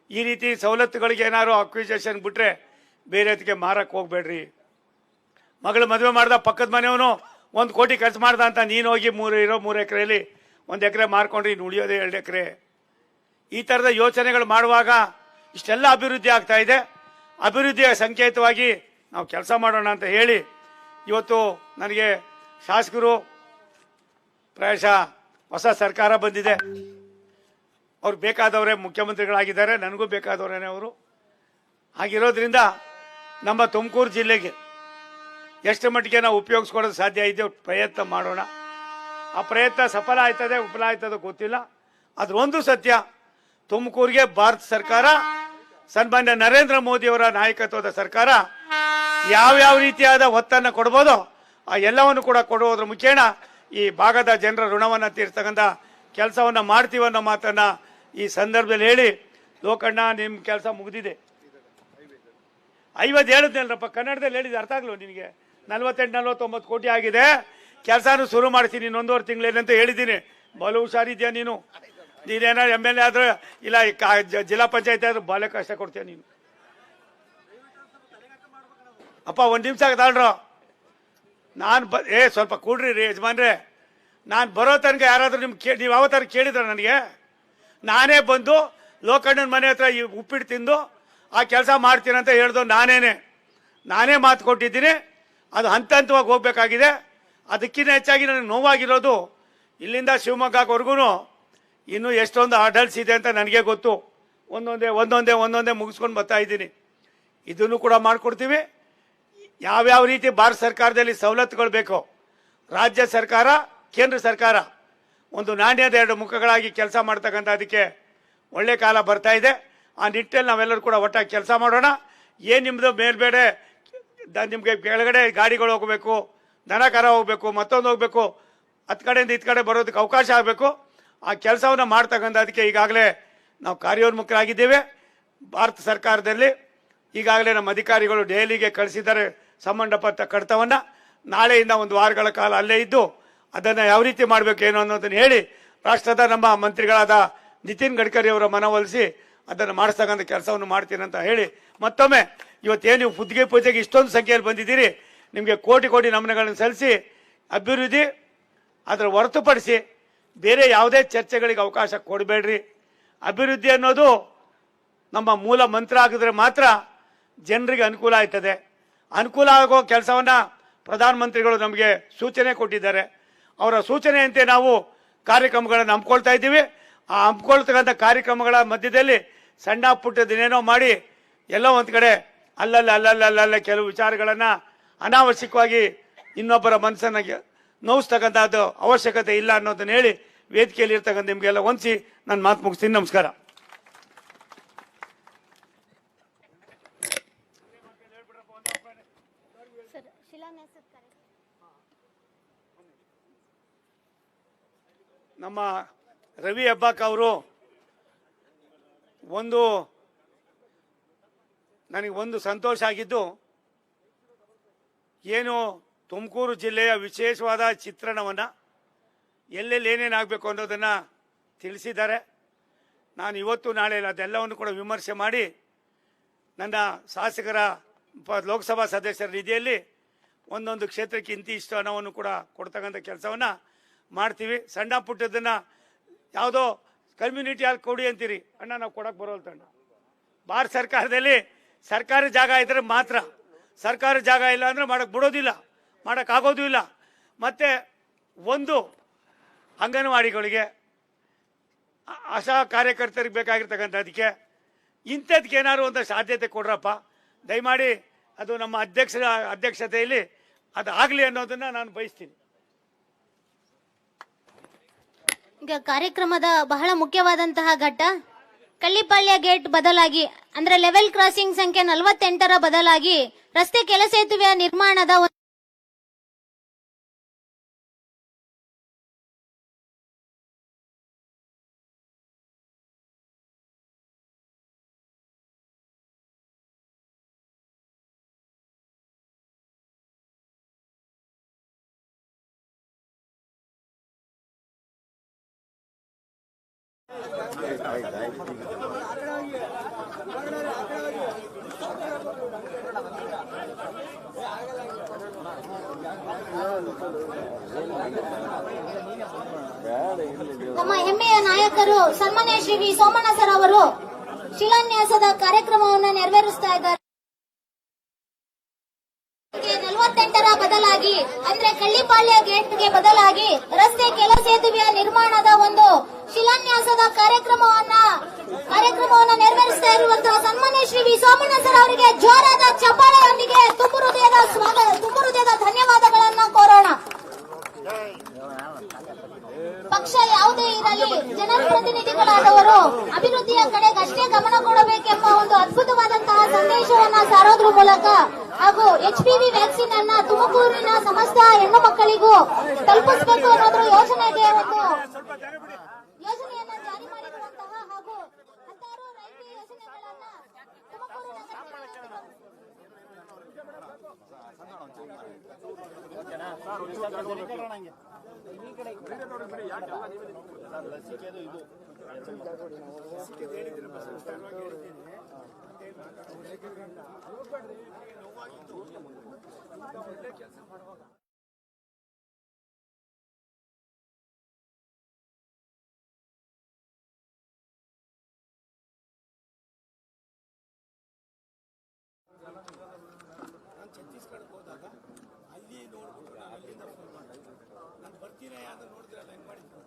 ಈ ರೀತಿ ಸವಲತ್ತುಗಳಿಗೆ ಏನಾದ್ರು ಅಕ್ವಿಜೇಷನ್ ಬಿಟ್ಟರೆ ಬೇರೆ ಅದಕ್ಕೆ ಮಾರಕ್ಕೆ ಹೋಗ್ಬೇಡ್ರಿ. ಮಗಳು ಮದುವೆ ಮಾಡ್ದ ಪಕ್ಕದ ಮನೆಯವನು 1 ಕೋಟಿ ಖರ್ಚು ಮಾಡ್ದ ಅಂತ ನೀನು ಹೋಗಿ 3 ಎಕರೆಯಲ್ಲಿ 1 ಎಕರೆ ಮಾರ್ಕೊಂಡ್ರಿ, ಇನ್ನು ಉಳಿಯೋದೇ 2 ಎಕರೆ. ಈ ಥರದ ಯೋಚನೆಗಳು ಮಾಡುವಾಗ ಇಷ್ಟೆಲ್ಲ ಅಭಿವೃದ್ಧಿ ಆಗ್ತಾ ಇದೆ. ಅಭಿವೃದ್ಧಿಯ ಸಂಕೇತವಾಗಿ ನಾವು ಕೆಲಸ ಮಾಡೋಣ ಅಂತ ಹೇಳಿ ಇವತ್ತು ನನಗೆ ಶಾಸಕರು ಪ್ರಾಯಶಃ ಹೊಸ ಸರ್ಕಾರ ಬಂದಿದೆ, ಅವ್ರು ಬೇಕಾದವರೇ ಮುಖ್ಯಮಂತ್ರಿಗಳಾಗಿದ್ದಾರೆ, ನನಗೂ ಬೇಕಾದವರೇನೆ ಅವರು. ಹಾಗಿರೋದ್ರಿಂದ ನಮ್ಮ ತುಮಕೂರು ಜಿಲ್ಲೆಗೆ ಎಷ್ಟು ಮಟ್ಟಿಗೆ ನಾವು ಉಪಯೋಗಿಸ್ಕೊಳ್ಳೋದು ಸಾಧ್ಯ ಇದೆಯೋ ಪ್ರಯತ್ನ ಮಾಡೋಣ. ಆ ಪ್ರಯತ್ನ ಸಫಲ ಆಯ್ತದೆ ವಿಫಲ ಆಯ್ತದೋ ಗೊತ್ತಿಲ್ಲ. ಆದ್ರೆ ಒಂದು ಸತ್ಯ, ತುಮಕೂರಿಗೆ ಭಾರತ ಸರ್ಕಾರ, ಸನ್ಮಾನ್ಯ ನರೇಂದ್ರ ಮೋದಿಯವರ ನಾಯಕತ್ವದ ಸರ್ಕಾರ ಯಾವ್ಯಾವ ರೀತಿಯಾದ ಒತ್ತನ್ನು ಕೊಡ್ಬೋದೋ ಆ ಎಲ್ಲವನ್ನು ಕೂಡ ಕೊಡುವುದರ ಮುಖೇನ ಈ ಭಾಗದ ಜನರ ಋಣವನ್ನು ತೀರ್ತಕ್ಕಂಥ ಕೆಲಸವನ್ನು ಮಾಡ್ತೀವಿ ಅನ್ನೋ ಮಾತನ್ನ ಈ ಸಂದರ್ಭದಲ್ಲಿ ಹೇಳಿ, ಲೋಕಣ್ಣ ನಿಮ್ಮ ಕೆಲಸ ಮುಗಿದಿದೆ. 50 ಹೇಳಿದ್ನಲ್ರಪ್ಪ, ಕನ್ನಡದಲ್ಲಿ ಹೇಳಿದ್ದು ಅರ್ಥ ಆಗ್ಲೋ ನಿನಗೆ? 48-49 ಕೋಟಿ ಆಗಿದೆ, ಕೆಲಸನೂ ಶುರು ಮಾಡ್ತೀನಿ 1.5 ತಿಂಗಳಲ್ಲಿ ಅಂತ ಹೇಳಿದ್ದೀನಿ. ಬಲು ಹುಷಾರಿದ್ಯಾ ನೀನೇನಾದ್ರು MLA ಆದ್ರೆ ಇಲ್ಲ ಜಿಲ್ಲಾ ಪಂಚಾಯತ್ ಆದ್ರೆ ಬಾಲೆ ಕಷ್ಟ ಕೊಡ್ತೀಯ ನೀನು. ಅಪ್ಪ 1 ನಿಮಿಷ ತಾಳ್ರೋ, ನಾನು ಸ್ವಲ್ಪ ಕೂಡ್ರಿ ಯಜಮಾನ್ರೆ. ನಾನು ಬರೋ ತನಕ ಯಾರಾದ್ರೂ ನೀವು ಯಾವತ್ತಾರ ಕೇಳಿದ್ರ ನನಗೆ? ನಾನೇ ಬಂದು ಲೋಕಣ್ಣನ ಮನೆ ಹತ್ರ ಈ ಉಪ್ಪಿಟ್ಟು ತಿಂದು ಆ ಕೆಲಸ ಮಾಡ್ತೀನಿ ಅಂತ ಹೇಳ್ದು ನಾನೇ ಮಾತು ಕೊಟ್ಟಿದ್ದೀನಿ. ಅದು ಹಂತವಾಗಿ ಹೋಗ್ಬೇಕಾಗಿದೆ. ಅದಕ್ಕಿಂತ ಹೆಚ್ಚಾಗಿ ನನಗೆ ನೋವಾಗಿರೋದು ಇಲ್ಲಿಂದ ಶಿವಮೊಗ್ಗವರೆಗೂ ಇನ್ನೂ ಎಷ್ಟೊಂದು ಹರ್ಡಲ್ಸ್ ಇದೆ ಅಂತ ನನಗೆ ಗೊತ್ತು. ಒಂದೊಂದೇ ಮುಗಿಸ್ಕೊಂಡು ಬರ್ತಾ ಇದ್ದೀನಿ. ಇದನ್ನು ಕೂಡ ಮಾಡಿಕೊಡ್ತೀವಿ. ಯಾವ್ಯಾವ ರೀತಿ ಭಾರತ ಸರ್ಕಾರದಲ್ಲಿ ಸವಲತ್ತುಗಳು ಬೇಕೋ, ರಾಜ್ಯ ಸರ್ಕಾರ ಕೇಂದ್ರ ಸರ್ಕಾರ ಒಂದು ನಾಣ್ಯದ 2 ಮುಖಗಳಾಗಿ ಕೆಲಸ ಮಾಡ್ತಕ್ಕಂಥ ಅದಕ್ಕೆ ಒಳ್ಳೆ ಕಾಲ ಬರ್ತಾ ಇದೆ. ಆ ನಿಟ್ಟಿನಲ್ಲಿ ನಾವೆಲ್ಲರೂ ಕೂಡ ಒಟ್ಟಾಗಿ ಕೆಲಸ ಮಾಡೋಣ. ಏನು ನಿಮ್ಮದು ಮೇಲ್ಬೇಡೆ ನಿಮಗೆ ಕೆಳಗಡೆ ಗಾಡಿಗಳು ಹೋಗಬೇಕು, ದನ ಕರ ಹೋಗಬೇಕು, ಮತ್ತೊಂದು ಹೋಗಬೇಕು, 10 ಕಡೆಯಿಂದ 10 ಕಡೆ ಬರೋದಕ್ಕೆ ಅವಕಾಶ ಆಗಬೇಕು. ಆ ಕೆಲಸವನ್ನು ಮಾಡ್ತಕ್ಕಂಥ ಅದಕ್ಕೆ ಈಗಾಗಲೇ ನಾವು ಕಾರ್ಯೋನ್ಮುಖರಾಗಿದ್ದೇವೆ. ಭಾರತ ಸರ್ಕಾರದಲ್ಲಿ ಈಗಾಗಲೇ ನಮ್ಮ ಅಧಿಕಾರಿಗಳು ದೆಹಲಿಗೆ ಕಳಿಸಿದ್ದಾರೆ ಸಂಬಂಧಪಟ್ಟ ಕಡತವನ್ನು. ನಾಳೆಯಿಂದ 1 ವಾರಗಳ ಕಾಲ ಅಲ್ಲೇ ಇದ್ದು ಅದನ್ನು ಯಾವ ರೀತಿ ಮಾಡಬೇಕು ಏನು ಅನ್ನೋದನ್ನು ಹೇಳಿ ರಾಷ್ಟ್ರದ ನಮ್ಮ ಮಂತ್ರಿಗಳಾದ ನಿತಿನ್ ಗಡ್ಕರಿ ಅವರ ಮನವೊಲಿಸಿ ಅದನ್ನು ಮಾಡಿಸ್ತಕ್ಕಂಥ ಕೆಲಸವನ್ನು ಮಾಡ್ತೀನಿ ಅಂತ ಹೇಳಿ ಮತ್ತೊಮ್ಮೆ ಇವತ್ತೇನು ನೀವು ಪೂಜೆಗೆ ಇಷ್ಟೊಂದು ಸಂಖ್ಯೆಯಲ್ಲಿ ಬಂದಿದ್ದೀರಿ, ನಿಮಗೆ ಕೋಟಿ ನಮನಗಳನ್ನು ಸಲ್ಲಿಸಿ ಅಭಿವೃದ್ಧಿ ಅದರ ಹೊರತುಪಡಿಸಿ ಬೇರೆ ಯಾವುದೇ ಚರ್ಚೆಗಳಿಗೆ ಅವಕಾಶ ಕೊಡಬೇಡ್ರಿ. ಅಭಿವೃದ್ಧಿ ಅನ್ನೋದು ನಮ್ಮ ಮೂಲ ಮಂತ್ರ ಆಗಿದ್ರೆ ಮಾತ್ರ ಜನರಿಗೆ ಅನುಕೂಲ ಆಯ್ತದೆ. ಅನುಕೂಲ ಆಗೋ ಕೆಲಸವನ್ನು ಪ್ರಧಾನಮಂತ್ರಿಗಳು ನಮಗೆ ಸೂಚನೆ ಕೊಟ್ಟಿದ್ದಾರೆ. ಅವರ ಸೂಚನೆಯಂತೆ ನಾವು ಕಾರ್ಯಕ್ರಮಗಳನ್ನು ಹಮ್ಮಿಕೊಳ್ತಾ ಇದ್ದೀವಿ. ಆ ಹಮ್ಮಿಕೊಳ್ತಕ್ಕಂಥ ಕಾರ್ಯಕ್ರಮಗಳ ಮಧ್ಯದಲ್ಲಿ ಸಣ್ಣ ಪುಟ್ಟದನ್ನೇನೋ ಮಾಡಿ ಎಲ್ಲೋ ಒಂದು ಕಡೆ ಅಲ್ಲಲ್ಲ ಕೆಲವು ವಿಚಾರಗಳನ್ನು ಅನಾವಶ್ಯಕವಾಗಿ ಇನ್ನೊಬ್ಬರ ಮನಸ್ಸನ್ನು ನೋವಿಸ್ತಕ್ಕಂಥದ್ದು ಅವಶ್ಯಕತೆ ಇಲ್ಲ ಅನ್ನೋದನ್ನ ಹೇಳಿ ವೇದಿಕೆಯಲ್ಲಿ ಇರ್ತಕ್ಕಂಥ ನಿಮಗೆಲ್ಲ ಹೊಂದಿಸಿ ನಾನು ಮಾತು ಮುಗಿಸ್ತೀನಿ. ನಮಸ್ಕಾರ. ನಮ್ಮ ರವಿ ಹೆಬ್ಬಾಕ್ ಅವರು ನನಗೆ ಸಂತೋಷ ಆಗಿದ್ದು, ಏನು ತುಮಕೂರು ಜಿಲ್ಲೆಯ ವಿಶೇಷವಾದ ಚಿತ್ರಣವನ್ನು ಎಲ್ಲೆಲ್ಲಿ ಏನೇನಾಗಬೇಕು ಅನ್ನೋದನ್ನು ತಿಳಿಸಿದ್ದಾರೆ. ನಾನು ಇವತ್ತು ನಾಳೆ ಅದೆಲ್ಲವನ್ನು ಕೂಡ ವಿಮರ್ಶೆ ಮಾಡಿ ನನ್ನ ಶಾಸಕರ ಲೋಕಸಭಾ ಸದಸ್ಯರ ನಿಧಿಯಲ್ಲಿ ಒಂದೊಂದು ಕ್ಷೇತ್ರಕ್ಕೆ ಇಂತಿಷ್ಟು ಹಣವನ್ನು ಕೂಡ ಕೊಡ್ತಕ್ಕಂಥ ಕೆಲಸವನ್ನು ಮಾಡ್ತೀವಿ. ಸಣ್ಣ ಪುಟ್ಟದನ್ನು ಯಾವುದೋ ಕಮ್ಯುನಿಟಿ ಅಲ್ಲಿ ಕೊಡಿ ಅಂತೀರಿ, ಅಣ್ಣ ನಾವು ಕೊಡಕ್ಕೆ ಬರೋಲ್ತ ಅಣ್ಣ. ಭಾರತ ಸರ್ಕಾರದಲ್ಲಿ ಸರ್ಕಾರಿ ಜಾಗ ಇದ್ರೆ ಮಾತ್ರ, ಸರ್ಕಾರಿ ಜಾಗ ಇಲ್ಲ ಅಂದರೆ ಮಾಡಕ್ಕೆ ಬಿಡೋದಿಲ್ಲ, ಮಾಡೋಕ್ಕಾಗೋದು ಇಲ್ಲ. ಮತ್ತು ಒಂದು ಅಂಗನವಾಡಿಗಳಿಗೆ ಆಶಾ ಕಾರ್ಯಕರ್ತರಿಗೆ ಬೇಕಾಗಿರ್ತಕ್ಕಂಥದಕ್ಕೆ ಇಂಥದಕ್ಕೆ ಏನಾದ್ರು ಒಂದಷ್ಟು ಆದ್ಯತೆ ಕೊಡ್ರಪ್ಪ ದಯಮಾಡಿ. ಅದು ನಮ್ಮ ಅಧ್ಯಕ್ಷತೆಯಲ್ಲಿ ಅದು ಆಗಲಿ ಅನ್ನೋದನ್ನು ನಾನು ಬಯಸ್ತೀನಿ. ಈಗ ಕಾರ್ಯಕ್ರಮದ ಬಹಳ ಮುಖ್ಯವಾದಂತಹ ಘಟ್ಟ ಕಳ್ಳಿಪಾಳ್ಯ ಗೇಟ್ ಬದಲಾಗಿ ಅಂದ್ರೆ ಲೆವೆಲ್ ಕ್ರಾಸಿಂಗ್ ಸಂಖ್ಯೆ 48ರ ಬದಲಾಗಿ ರಸ್ತೆ ಕೆಳ ಸೇತುವೆಯ ನಿರ್ಮಾಣದ ನಮ್ಮ ಹೆಮ್ಮೆಯ ನಾಯಕರು ಸನ್ಮಾನ್ಯ ಶ್ರೀ ವಿ ಸೋಮಣ್ಣ ಸರ್ ಅವರು ಶಿಲಾನ್ಯಾಸದ ಕಾರ್ಯಕ್ರಮವನ್ನು ನೆರವೇರಿಸ್ತಾ ಇದ್ದಾರೆ. 48ರ ಬದಲಾಗಿ ಅಂದ್ರೆ ಕಳ್ಳಿಪಾಳ್ಯ ಗೇಟ್ಗೆ ಬದಲಾಗಿ ರಸ್ತೆ ಕೆಳ ಸೇತುವೆಯ ನಿರ್ಮಾಣದ ಒಂದು ಶಿಲಾನ್ಯಾಸದ ಕಾರ್ಯಕ್ರಮವನ್ನ ನೆರವೇರಿಸ್ತಾ ಇರುವಂತಹ ಸನ್ಮಾನ್ಯ ಶ್ರೀ ವಿ ಸೋಮಣ್ಣ ಸರ್ ಅವರಿಗೆ ಜೋರಾದ ಚಪ್ಪಾಳೆಯೊಂದಿಗೆ ತುಂಬು ಹೃದಯದ ಧನ್ಯವಾದಗಳನ್ನ ಕೋರೋಣ. ಪಕ್ಷ ಯಾವುದೇ ಇರಲಿ, ಜನಪ್ರತಿನಿಧಿಗಳಾದವರು ಅಭಿವೃದ್ಧಿಯ ಕಡೆಗಷ್ಟೇ ಗಮನ ಕೊಡಬೇಕೆಂಬ ಒಂದು ಅದ್ಭುತವಾದಂತಹ ಸಂದೇಶವನ್ನ ಸಾರೋದ್ರ ಮೂಲಕ ಹಾಗೂ HPV ವ್ಯಾಕ್ಸಿನ್ ಅನ್ನ ತುಮಕೂರಿನ ಸಮಸ್ತ ಹೆಣ್ಣು ಮಕ್ಕಳಿಗೂ ತಲುಪಿಸಬೇಕು ಅನ್ನೋದ್ರ ಯೋಜನೆಗೆ ಒಂದು ಯೋಜನೆಯನ್ನ ಜಾರಿ ಮಾಡಿರುವಂತಹ ಹಾಗೂ ಹತ್ತಾರು ರೈಲ್ವೆ ಯೋಜನೆಗಳನ್ನ ತುಮಕೂರು ನಾನು ಛತ್ತೀಸ್ಗಢಕ್ಕೆ ಹೋದಾಗ ಅಲ್ಲಿ ನೋಡ್ಬಿಟ್ಟು ನಾನು ಅಲ್ಲಿಂದ ಫೋನ್ ಮಾಡಿದೆ. ನಾನು ಬರ್ತೀನಿ ಅಂತ ನೋಡಿದ್ರಲ್ಲ ಹೆಂಗೆ ಮಾಡಿದ್ರು.